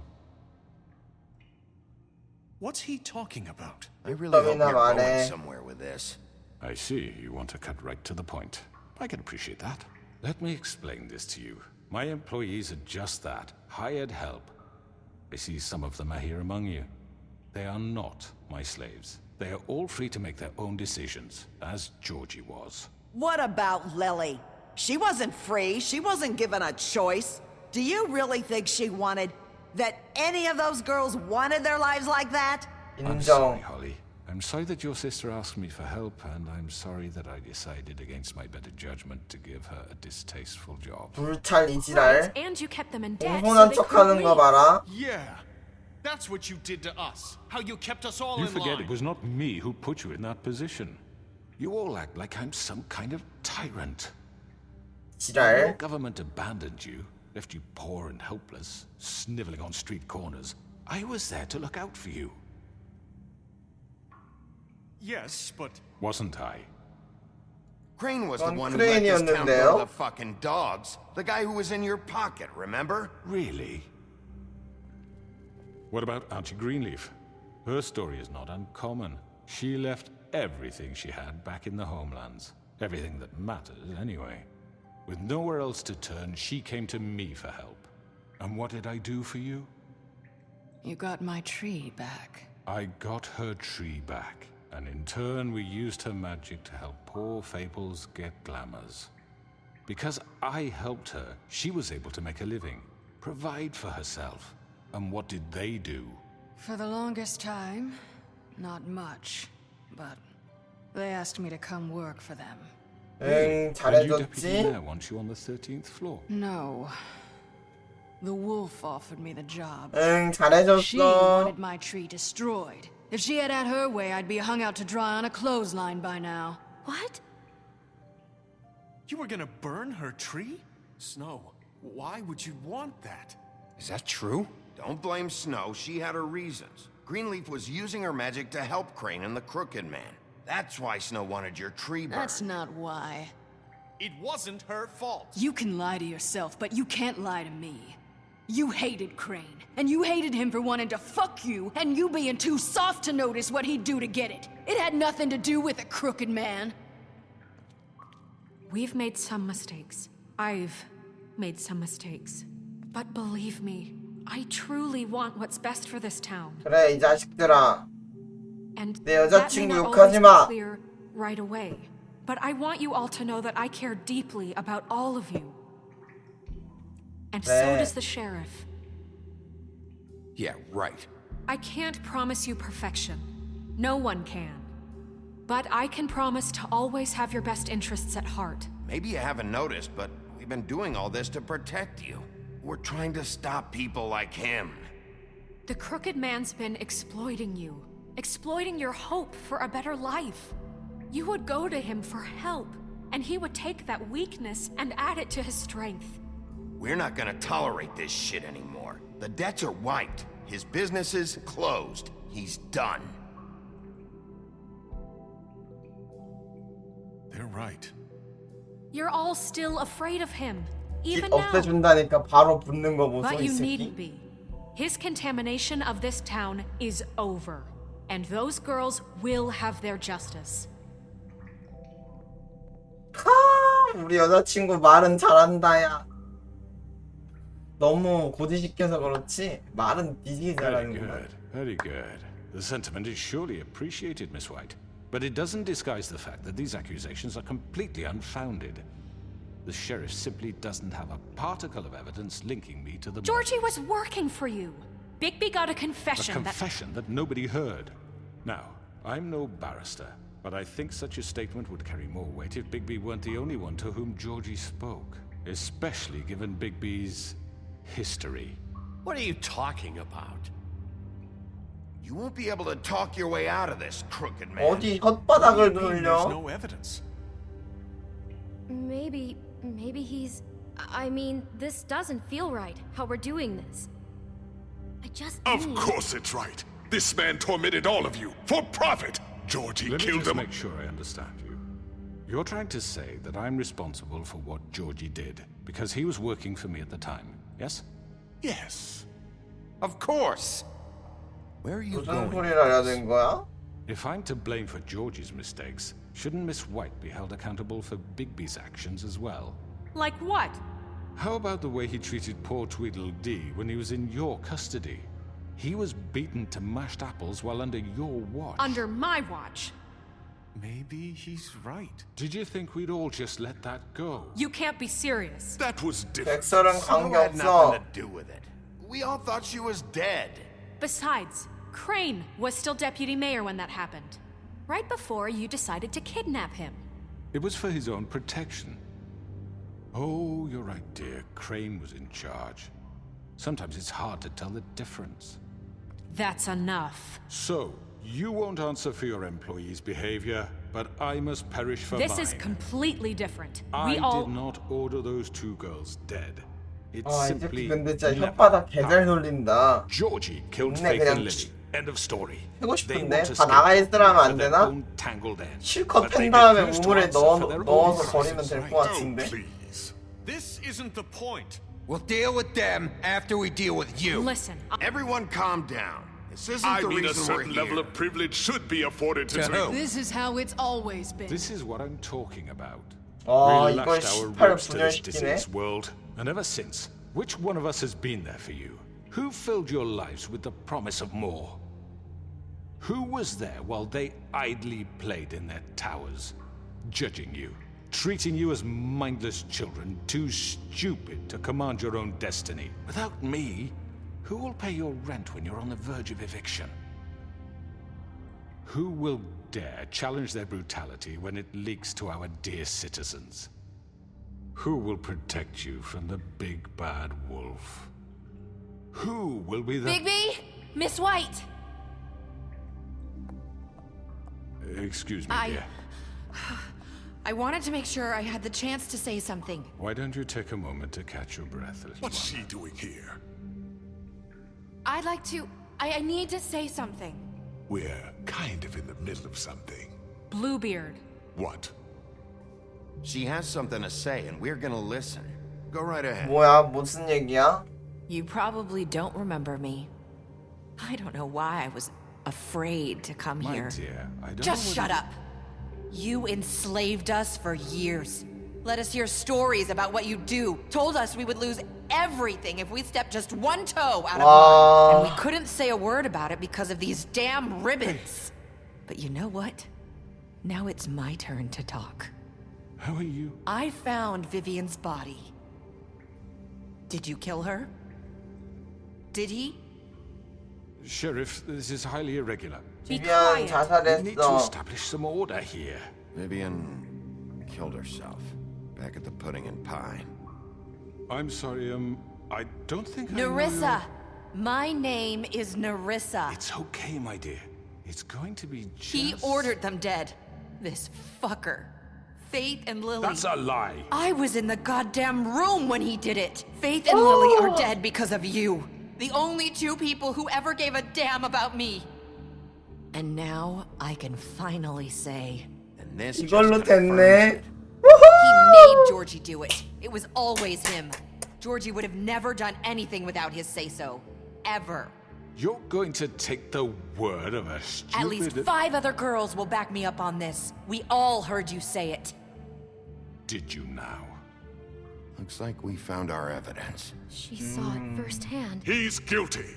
S11: What's he talking about?
S3: I really hope
S1: Tomina
S3: you're going
S1: 말해.
S3: somewhere with this.
S9: I see you want to cut right to the point. I can appreciate that. Let me explain this to you. My employees are just that, hired help. I see some of them are here among you. They are not my slaves. They are all free to make their own decisions, as Georgie was.
S14: What about Lily? She wasn't free. She wasn't given a choice. Do you really think she wanted... that any of those girls wanted their lives like that?
S9: I'm sorry, Holly. I'm I'm sorry that your sister asked me for help, and I'm sorry that I decided against my better judgment to give her a distasteful job.
S1: 불찰 이지랄.
S6: And you kept them in debt.
S1: 공손한 척하는 거 봐라.
S11: Yeah. That's what you did to us. How you kept us all
S9: You
S11: in
S9: forget
S11: line.
S9: it was not me who put you in that position. You all act like I'm some kind of tyrant.
S1: 지랄.
S9: Your government abandoned you, left you poor and helpless, sniveling on street corners. I was there to look out for you.
S11: Yes, but...
S9: Wasn't I?
S3: Crane was the
S1: 넌
S3: one who let this town go to
S1: 크레인이었는데요?
S3: the fucking dogs. The guy who was in your pocket, remember?
S9: Really? What about Auntie Greenleaf? Her story is not uncommon. She left everything she had back in the homelands. Everything that matters, anyway. With nowhere else to turn, she came to me for help. And what did I do for you?
S2: You got my tree back.
S9: I got her tree back. And in turn, we used her magic to help poor Fables get glamours. Because I helped her, she was able to make a living, provide for herself. And what did they do?
S2: For the longest time, not much. But they asked me to come work for them.
S1: 응,
S9: And you deputy
S1: 잘해줬지?
S9: mayor wants you on the 13th floor.
S2: No. The wolf offered me the job.
S1: 응,
S2: She
S1: 잘해줬어.
S2: wanted my tree destroyed. If she had her way, I'd be hung out to dry on a clothesline by now.
S13: What?
S11: You were gonna burn her tree? Snow, why would you want that?
S3: Is that true? Don't blame Snow. She had her reasons. Greenleaf was using her magic to help Crane and the Crooked Man. That's why Snow wanted your tree burned.
S2: That's not why.
S11: It wasn't her fault.
S2: You can lie to yourself, but you can't lie to me. You hated Crane, and you hated him for wanting to fuck you, and you being too soft to notice what he'd do to get it. It had nothing to do with a crooked man.
S6: We've made some mistakes. I've made some mistakes. But believe me, I truly want what's best for this town.
S1: 그래, 이 자식들아.
S6: And
S1: 내
S6: that may
S1: 여자친구
S6: not always
S1: 욕하지
S6: be
S1: 마.
S6: clear right away. But I want you all to know that I care deeply about all of you. And so
S1: 네.
S6: does the sheriff.
S3: Yeah, right.
S6: I can't promise you perfection. No one can. But I can promise to always have your best interests at heart.
S3: Maybe you haven't noticed, but we've been doing all this to protect you. We're trying to stop people like him.
S6: The Crooked Man's been exploiting you. Exploiting your hope for a better life. You would go to him for help, and he would take that weakness and add it to his strength.
S3: We're not gonna tolerate this shit anymore. The debts are wiped. His business is closed. He's done.
S9: They're right.
S6: You're all still afraid of him, even
S1: 집
S6: now.
S1: 없애준다니까 바로 붙는 거 보소,
S6: But
S1: 이
S6: you
S1: 새끼.
S6: needn't be. His contamination of this town is over, and those girls will have their justice.
S1: 우리 여자친구 말은 잘한다, 야. 너무 고지시켜서 그렇지 말은 뒤지게
S9: Very
S1: 잘하는구나.
S9: good, very good. The sentiment is surely appreciated, Miss White. But it doesn't disguise the fact that these accusations are completely unfounded. The sheriff simply doesn't have a particle of evidence linking me to the
S6: Georgie
S9: murders.
S6: was working for you. Bigby got a confession
S9: A confession that nobody heard. Now, I'm no barrister, but I think such a statement would carry more weight if Bigby weren't the only one to whom Georgie spoke, especially given Bigby's history.
S11: What are you talking about?
S3: You won't be able to talk your way out of this, Crooked Man.
S1: 어디 혓바닥을
S11: There's
S1: 돌려?
S11: no evidence.
S15: Maybe he's... I mean, this doesn't feel right, how we're doing this. I just
S16: Of
S15: need...
S16: course it's right. This man tormented all of you for profit. Georgie
S9: Let me
S16: killed
S9: just
S16: him.
S9: make sure I understand you. You're trying to say that I'm responsible for what Georgie did because he was working for me at the time, yes?
S16: Yes.
S3: Of course. Where are you
S1: 무슨
S3: going?
S1: 소리를 하려는 거야?
S9: If I'm to blame for Georgie's mistakes, shouldn't Miss White be held accountable for Bigby's actions as well?
S6: Like what?
S9: How about the way he treated poor Tweedledee when he was in your custody? He was beaten to mashed apples while under your watch.
S6: Under my watch.
S11: Maybe he's right.
S9: Did you think we'd all just let that go?
S6: You can't be serious.
S16: That was different.
S1: 백설은
S3: Snow had nothing
S1: 관계없어.
S3: to do with it. We all thought she was dead.
S6: Besides, Crane was still deputy mayor when that happened. right before you decided to kidnap him.
S9: It was for his own protection. Oh, you're right, dear. Crane was in charge. Sometimes it's hard to tell the difference.
S6: That's enough.
S9: So, you won't answer for your employees' behavior, but I must perish for
S6: This
S9: mine.
S6: is completely different.
S9: I
S6: We all...
S9: did not order those two girls dead. It
S1: 아, 이
S9: simply
S1: 새끼 근데 진짜
S9: never
S1: 혓바닥 개잘 돌린다.
S9: Georgie killed
S1: 근데
S9: Faith and
S1: 그냥
S9: Lily. End of story.
S1: 해고
S9: They
S1: 싶은데
S9: want to
S1: 다 나가 있으라면 안
S9: so their
S1: 되나?
S9: own tangled end.
S1: 실컷
S9: But they
S1: 팬 다음에
S9: refuse to
S1: 우물에
S9: answer for their own
S1: 넣어서
S9: crimes.
S1: 버리면 될 것 같은데.
S11: This isn't the point.
S3: We'll deal with them after we deal with you.
S6: Listen,
S3: Everyone calm down. This isn't
S16: I
S3: the
S16: mean, a
S3: reason we're
S16: certain
S3: here.
S16: level of privilege should be afforded to
S3: To who?
S2: This is how it's always been.
S9: This is what I'm talking about.
S1: 아,
S9: We
S1: 이걸
S9: lashed our
S1: 18을
S9: ropes to this
S1: 분열시키네.
S9: diseased world, and ever since, which one of us has been there for you? Who filled your lives with the promise of more? Who was there while they idly played in their towers, judging you, treating you as mindless children, too stupid to command your own destiny? Without me, who will pay your rent when you're on the verge of eviction? Who will dare challenge their brutality when it leaks to our dear citizens? Who will protect you from the big bad wolf? Who will be the...
S6: Bigby! Miss White!
S9: Excuse me, dear.
S17: I wanted to make sure I had the chance to say something.
S9: Why don't you take a moment to catch your breath, little
S16: What's
S9: one?
S16: she doing here?
S17: I'd like to... I need to say something.
S16: We're kind of in the middle of something.
S6: Bluebeard.
S16: What?
S3: She has something to say, and we're gonna listen. Go right ahead.
S1: 뭐야? 무슨 얘기야?
S17: You probably don't remember me. I don't know why I was afraid to come
S9: My
S17: here.
S9: dear, I don't
S17: Just
S9: know
S17: shut
S9: what
S17: up. You enslaved us for years. Let us hear stories about what you do. Told us we would lose everything if we stepped just one toe out of line. And we couldn't say a word about it because of these damn ribbons. But you know what? Now it's my turn to talk.
S9: How are you?
S17: I found Vivian's body. Did you kill her? Did he?
S9: Sheriff, this is highly irregular.
S1: 비비안
S9: We need to
S1: 자살했어.
S9: establish some order here.
S3: Vivian killed herself back at the Pudding and Pie.
S9: I'm sorry, I don't think I know
S17: Nerissa! My name is Nerissa.
S9: It's okay, my dear. It's going to be just...
S17: He ordered them dead. This fucker. Faith and Lily.
S9: That's a lie.
S17: I was in the goddamn room when he did it. Faith and Lily are dead because of you. The only two people who ever gave a damn about me. And now I can finally say...
S3: And this
S1: 이걸로 됐네.
S17: He made Georgie do it. It was always him. Georgie would have never done anything without his say-so. Ever.
S9: You're going to take the word of a stupid...
S17: At least 5 other girls will back me up on this. We all heard you say it.
S9: Did you now?
S3: Looks like we found our evidence.
S15: She saw it firsthand.
S16: He's guilty.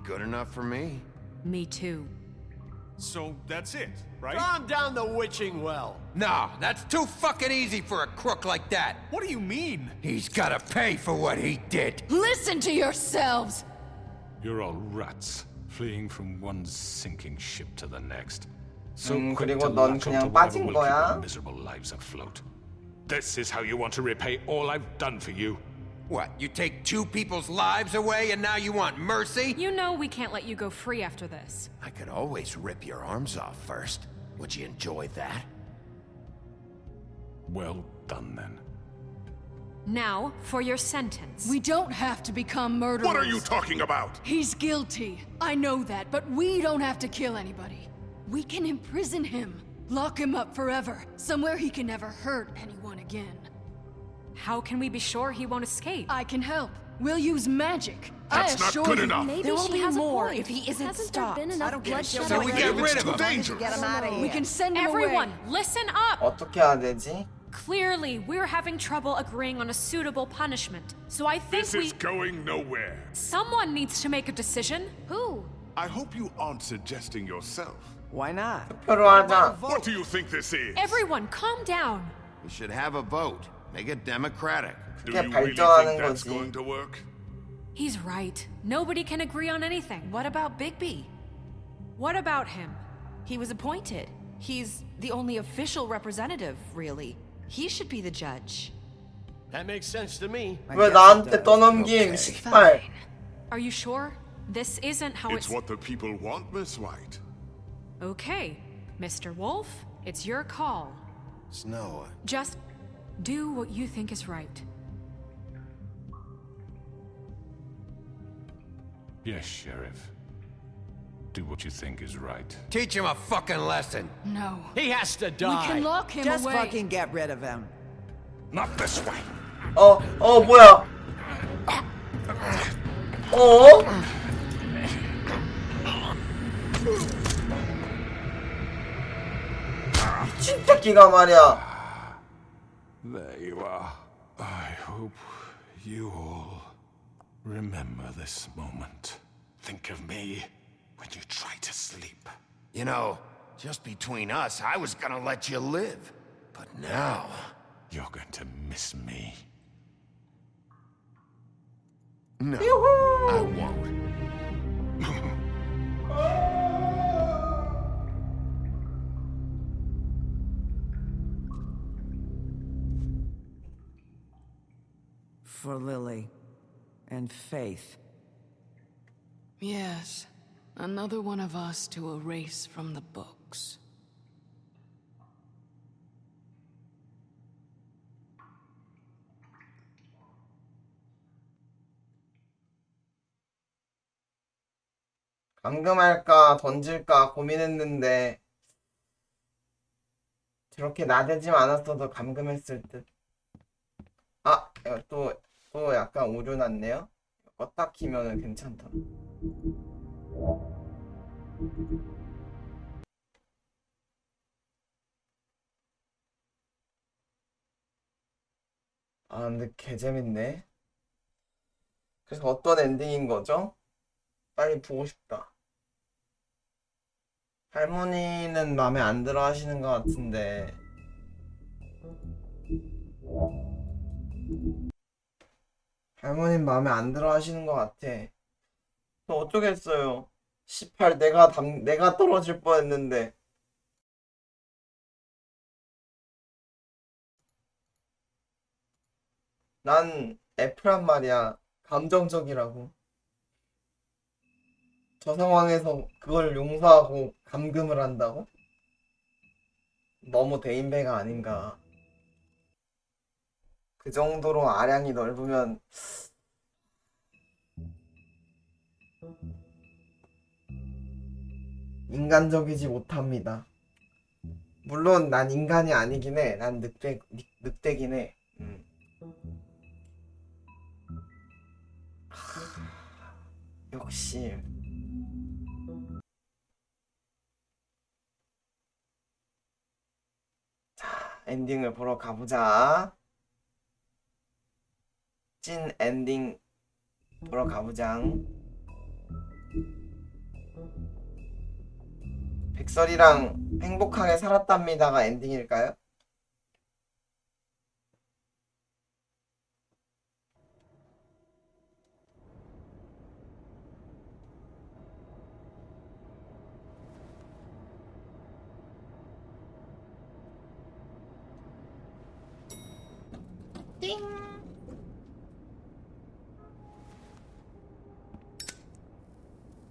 S3: Good enough for me.
S6: Me too.
S11: So that's it, right?
S18: Calm down the witching well.
S3: No, that's too fucking easy for a crook like that.
S11: What do you mean?
S3: He's gotta pay for what he did.
S2: Listen to yourselves!
S9: You're all rats, fleeing from one sinking ship to the next. So quick
S1: 그리고
S9: to
S1: 넌
S9: latch
S1: 그냥
S9: onto whatever
S1: 빠진
S9: will keep
S1: 거야.
S9: our miserable lives afloat. This is how you want to repay all I've done for you?
S3: What, you take 2 people's lives away and now you want mercy?
S6: You know we can't let you go free after this.
S3: I could always rip your arms off first. Would you enjoy that?
S9: Well done, then.
S6: Now, for your sentence.
S2: We don't have to become murderers.
S16: What are you talking about?
S2: He's guilty. I know that, but we don't have to kill anybody. We can imprison him. Lock him up forever. Somewhere he can never hurt anyone again.
S6: How can we be sure he won't escape?
S2: I can help. We'll use magic.
S16: That's
S2: I
S16: not
S2: assure
S16: good
S2: you.
S16: enough.
S15: Maybe
S17: There will
S15: she
S17: be
S15: has
S17: more
S15: a point.
S17: if he isn't
S15: Hasn't
S17: stopped.
S15: there been enough bloodshed
S3: So we
S15: already?
S3: get rid of
S16: It's too
S3: him.
S16: dangerous.
S14: Get him out of here.
S2: We can send him
S6: Everyone,
S2: away.
S6: listen up!
S1: 어떻게 해야 되지?
S6: Clearly, we're having trouble agreeing on a suitable punishment. So I think
S16: This is going nowhere.
S6: Someone needs to make a decision.
S15: Who?
S16: I hope you aren't suggesting yourself.
S18: Why not?
S1: 투표로 하자.
S16: What do you think this is?
S6: Everyone, calm down.
S3: We should have a vote. Make it democratic.
S16: Do
S1: 그게
S16: you really
S1: 발전하는
S16: think that's
S1: 거지.
S16: going to work?
S6: He's right. Nobody can agree on anything.
S17: What about Bigby?
S6: What about him?
S17: He was appointed. He's the only official representative, really. He should be the judge.
S18: That makes sense to me.
S1: 왜 나한테 떠넘김, 씨발.
S6: Are you sure? This isn't how
S16: It's what the people want, Miss White.
S6: Okay, Mr. Wolf, it's your call.
S3: Snow.
S6: Just do what you think is right.
S9: Yes, Sheriff. Do what you think is right.
S3: Teach him a fucking lesson.
S2: No.
S18: He has to
S2: We
S18: die.
S2: can lock him
S14: Just
S2: away.
S14: fucking get rid of him.
S9: Not this way.
S1: 뭐야? 미친 새끼가 말이야.
S9: There you are. I hope you all remember this moment. Think of me when you try to sleep.
S3: You know, just between us, I was gonna let you live. But now...
S9: You're going to miss me.
S3: No, I won't.
S14: For Lily and Faith.
S2: Yes, another one of us to erase from the books.
S1: 감금할까 던질까 고민했는데 저렇게 나대지 않았어도 감금했을 듯. 이거 또 약간 오류 났네요. 껐다 키면은 괜찮다. 근데 개재밌네. 그래서 어떤 엔딩인 거죠? 빨리 보고 싶다. 할머니는 마음에 안 들어 하시는 것 같은데. 할머니는 마음에 안 들어 하시는 것 같아. 저 어쩌겠어요. 18 내가 떨어질 뻔했는데. 난 F란 말이야. 감정적이라고. 저 상황에서 그걸 용서하고 감금을 한다고? 너무 대인배가 아닌가. 그 정도로 아량이 넓으면 인간적이지 못합니다. 물론 난 인간이 아니긴 해. 난 늑대긴 해. 역시 자, 엔딩을 보러 가보자. 찐 엔딩 보러 가보장. 백설이랑 행복하게 살았답니다가 엔딩일까요? 띵.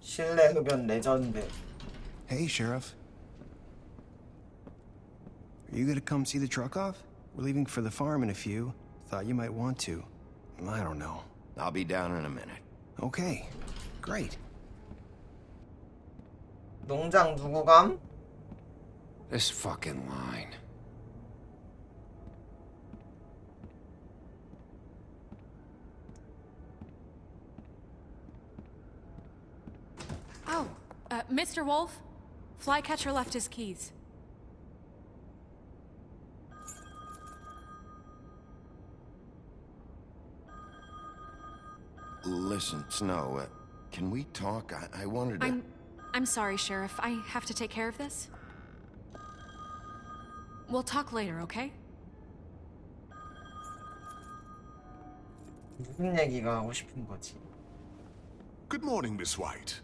S1: 실내 흡연 레전드.
S19: Hey, Sheriff. Are you gonna come see the truck off? We're leaving for the farm in a few. Thought you might want to. I don't know.
S3: I'll be down in a minute.
S19: Okay, great.
S1: 농장 누구 감?
S3: This fucking line.
S6: Oh, Mr. Wolf? Flycatcher left his keys.
S3: Listen, Snow, can we talk? I wanted to...
S6: I'm sorry, Sheriff. I have to take care of this. We'll talk later, okay?
S1: 무슨 얘기가 하고 싶은 거지?
S16: Good morning, Miss White.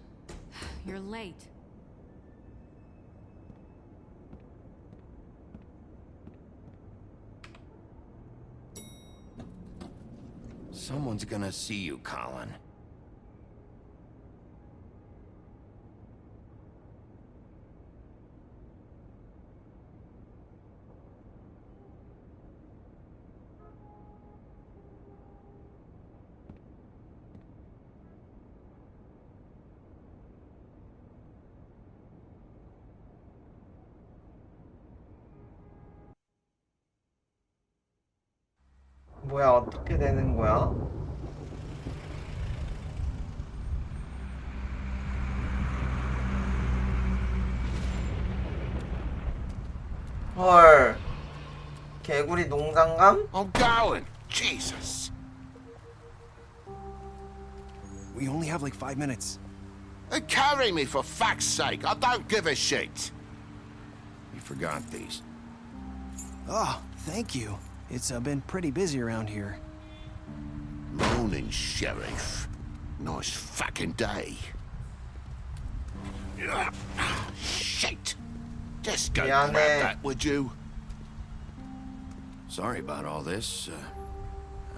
S6: You're late.
S3: Someone's gonna see you, Colin.
S1: 뭐야, 어떻게 되는 거야? 헐. 개구리 농장감?
S3: I'm going. Jesus.
S19: We only have like 5 minutes.
S3: Carry me for fuck's sake. I don't give a shit. You forgot these.
S19: Oh, thank you. It's been pretty busy around here.
S3: Morning, Sheriff. Nice fucking day. Shit. Just go grab that, would you? Sorry about all this.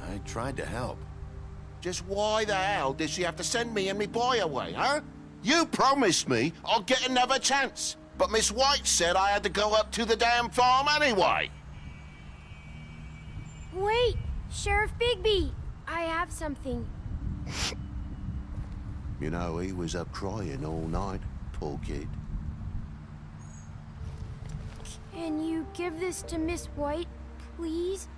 S3: I tried to help. Just why the hell did she have to send me and me boy away, huh? You promised me I'll get another chance, but Miss White said I had to go up to the damn farm anyway.
S20: Wait, Sheriff Bigby, I have something.
S3: You know, he was up crying all night, poor kid.
S20: Can you give this to Miss White, please?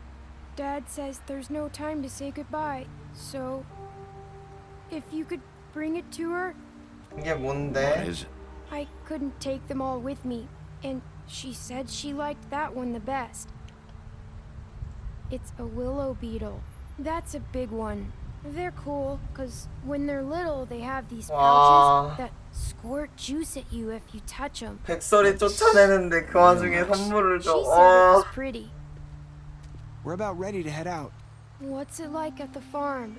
S20: Dad says there's no time to say goodbye, so if you could bring it to her.
S1: 이게 뭔데?
S3: What is it?
S20: I couldn't take them all with me, and she said she liked that one the best. It's a willow beetle. That's a big one. They're cool, because when they're little, they have these pouches that squirt juice at you if you touch them.
S1: 백설이 쫓아내는데 그 와중에 선물을 줘.
S20: She said it was pretty.
S19: We're about ready to head out.
S20: What's it like at the farm?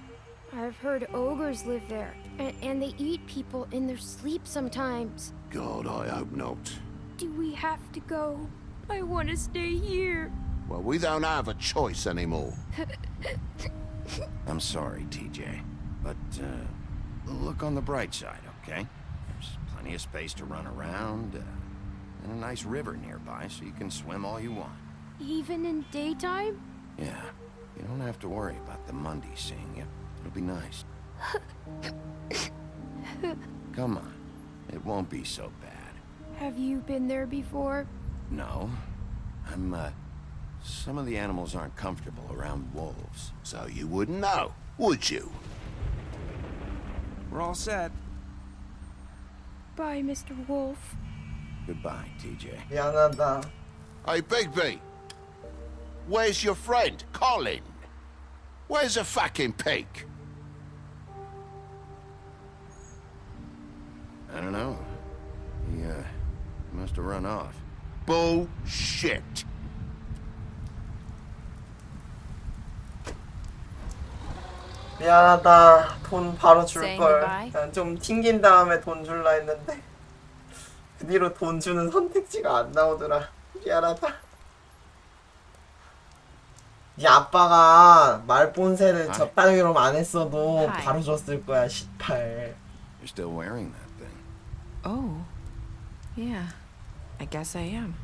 S20: I've heard ogres live there, and they eat people in their sleep sometimes.
S3: God, I hope not.
S20: Do we have to go? I want to stay here.
S3: Well, we don't have a choice anymore. I'm sorry, TJ, but look on the bright side, okay? There's plenty of space to run around, and a nice river nearby, so you can swim all you want.
S20: Even in daytime?
S3: Yeah, you don't have to worry about the Monday seeing you. It'll be nice. Come on, it won't be so bad.
S20: Have you been there before?
S3: No, some of the animals aren't comfortable around wolves, so you wouldn't know, would you?
S19: We're all set.
S20: Bye, Mr. Wolf.
S3: Goodbye, TJ.
S1: 미안하다.
S3: Hey, Bigby. Where's your friend, Colin? Where's the fucking pig? I don't know. He must have run off. Bullshit.
S1: 미안하다. 돈 바로 줄
S4: Saying
S1: 걸.
S4: goodbye?
S1: 그냥 좀 튕긴 다음에 돈 줄라 했는데 그 뒤로 돈 주는 선택지가 안 나오더라. 미안하다. 네 아빠가 말본새를 저 따위로 안 했어도
S4: Hi.
S1: 바로 줬을 거야. 18.
S3: You're still wearing that thing.
S4: Oh, yeah, I guess I am.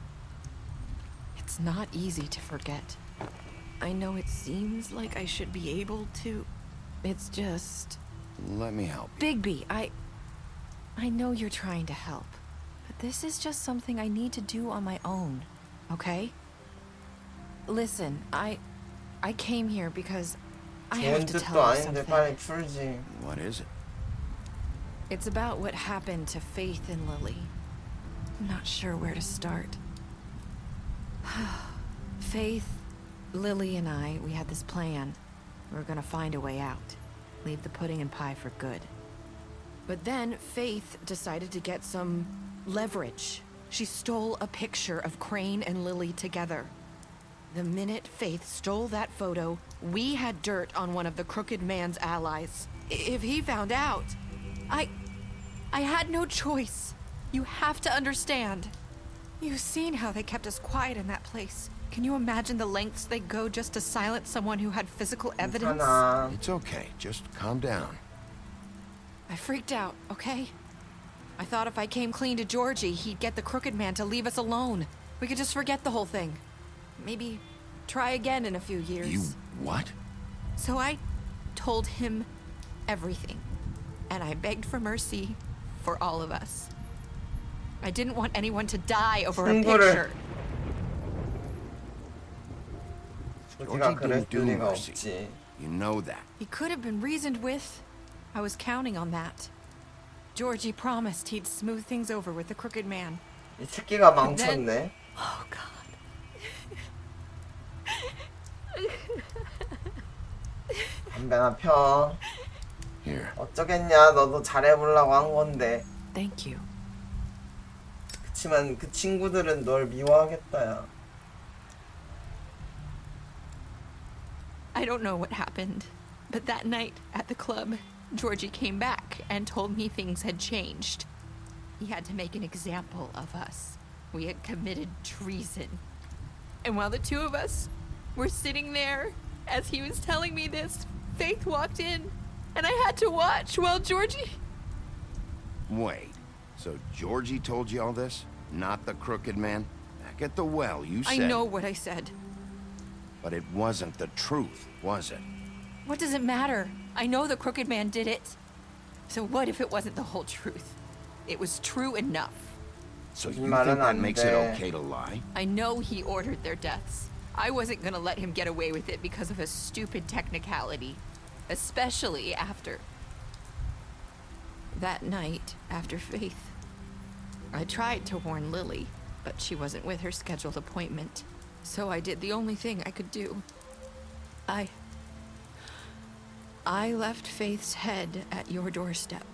S4: It's not easy to forget. I know it seems like I should be able to. It's just...
S3: Let me help you.
S4: Bigby, I know you're trying to help, but this is just something I need to do on my own, okay? Listen, I came here because I have
S1: 좋은
S4: to
S1: 뜻도
S4: tell you
S1: 아닌데
S4: something.
S1: 빨리 풀지.
S3: What is it?
S4: It's about what happened to Faith and Lily. I'm not sure where to start. Faith, Lily, and I, we had this plan. We were gonna find a way out. Leave the pudding and pie for good. But then Faith decided to get some leverage. She stole a picture of Crane and Lily together. The minute Faith stole that photo, we had dirt on one of the crooked man's allies. If he found out, I had no choice. You have to understand. You've seen how they kept us quiet in that place.
S17: Can you imagine the lengths they go just to silence someone who had physical evidence?
S3: It's okay. Just calm down.
S17: I freaked out, okay? I thought if I came clean to Georgie, he'd get the crooked man to leave us alone. We could just forget the whole thing. Maybe try again in a few years.
S3: You what?
S17: So I told him everything. And I begged for mercy for all of us. I didn't want anyone to die over a picture.
S3: Georgie didn't do mercy. You know that.
S17: He could have been reasoned with. I was counting on that. Georgie promised he'd smooth things over with the crooked man.
S1: 이 새끼가 망쳤네.
S17: Oh God.
S1: 담배나 펴.
S3: Here.
S1: 어쩌겠냐. 너도 잘해보려고 한 건데.
S17: Thank you.
S1: 그치만 그 친구들은 널 미워하겠다야.
S17: I don't know what happened, but that night at the club, Georgie came back and told me things had changed. He had to make an example of us. We had committed treason. And while the two of us were sitting there, as he was telling me this, Faith walked in, and I had to watch while Georgie...
S3: Wait, so Georgie told you all this? Not the crooked man? Back at the well, you said...
S17: I know what I said.
S3: But it wasn't the truth, was it?
S17: What does it matter? I know the crooked man did it. So what if it wasn't the whole truth? It was true enough.
S3: So you think that makes it okay to lie?
S17: I know he ordered their deaths. I wasn't gonna let him get away with it because of a stupid technicality. Especially after... that night, after Faith. I tried to warn Lily, but she wasn't with her scheduled appointment. So I did the only thing I could do. I left Faith's head at your doorstep.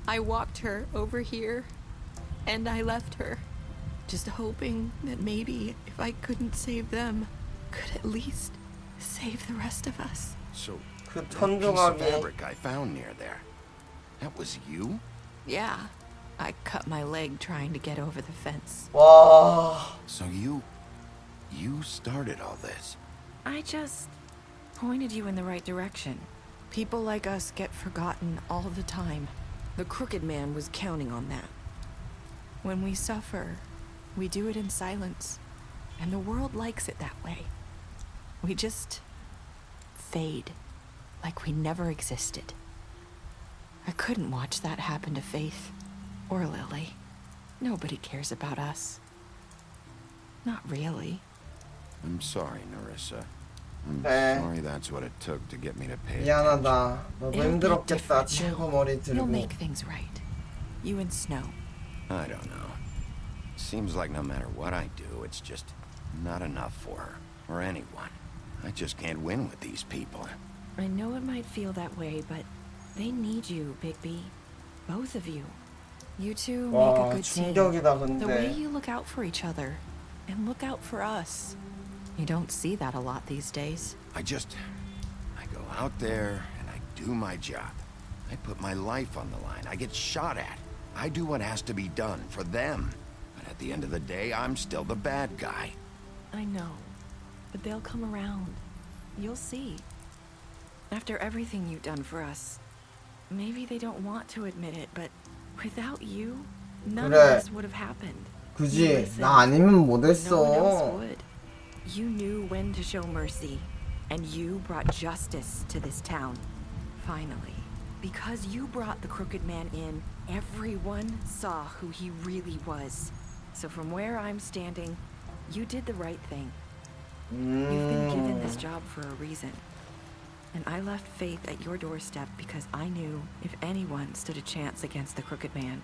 S17: I walked her over here, and I left her, just hoping that maybe if I couldn't save them, could at least save the rest of us.
S3: So that piece of fabric I found near there, that was you?
S17: Yeah, I cut my leg trying to get over the fence.
S1: 와.
S3: So you started all this.
S4: I just pointed you in the right direction.
S17: People like us get forgotten all the time. The crooked man was counting on that. When we suffer, we do it in silence, and the world likes it that way. We just fade, like we never existed. I couldn't watch that happen to Faith or Lily. Nobody cares about us. Not really.
S3: I'm sorry, Nerissa. I'm
S1: 네.
S3: sorry that's what it took to get me to pay
S1: 미안하다. 너도 힘들었겠다. 친구 머리
S17: You'll
S1: 들고.
S17: make things right. You and Snow.
S3: I don't know. Seems like no matter what I do, it's just not enough for her, or anyone. I just can't win with these people.
S4: I know it might feel that way, but they need you, Bigby. Both of you. You two make
S1: 와,
S4: a good team.
S1: 충격이다,
S17: The way
S1: 근데.
S17: you look out for each other and look out for us. You don't see that a lot these days.
S3: I go out there and I do my job. I put my life on the line. I get shot at. I do what has to be done for them. But at the end of the day, I'm still the bad guy.
S4: I know, but they'll come around. You'll see. After everything you've done for us, maybe they don't want to admit it, but without you, none of
S1: 그래.
S4: this would have happened.
S1: 그지? 나 아니면
S4: No one else
S1: 못했어.
S4: would. You knew when to show mercy, and you brought justice to this town. Finally. Because you brought the crooked man in, everyone saw who he really was. So from where I'm standing, you did the right thing. You've been given this job for a reason. And I left Faith at your doorstep because I knew if anyone stood a chance against the crooked man,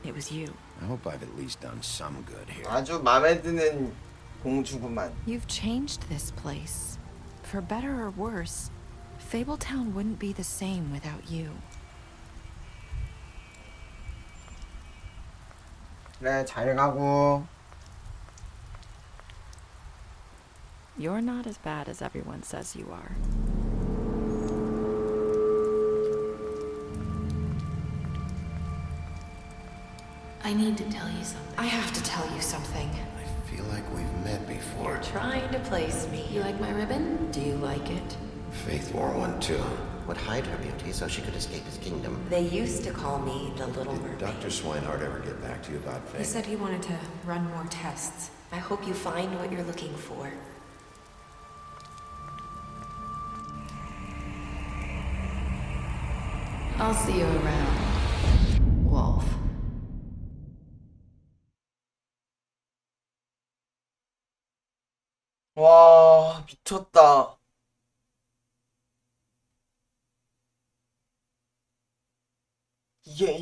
S4: it was you.
S3: I hope I've at least done some good here.
S1: 아주 마음에 드는 공주구만.
S17: You've changed this place. For better or worse, Fabletown wouldn't be the same without you.
S1: 그래, 잘 가고.
S4: You're not as bad as everyone says you are. I need to tell you something. I have to tell you something.
S18: I feel like we've met before.
S4: You're trying to place me. You like my ribbon? Do you like it?
S18: Faith wore one too. Would hide her beauty so she could escape his kingdom.
S4: They used to call me the Little Mermaid.
S18: Dr. Swinehart ever get back to you about Faith?
S4: He said he wanted to run more tests. I hope you find what you're looking for. I'll see you around, Wolf.
S1: 와, 미쳤다. 이게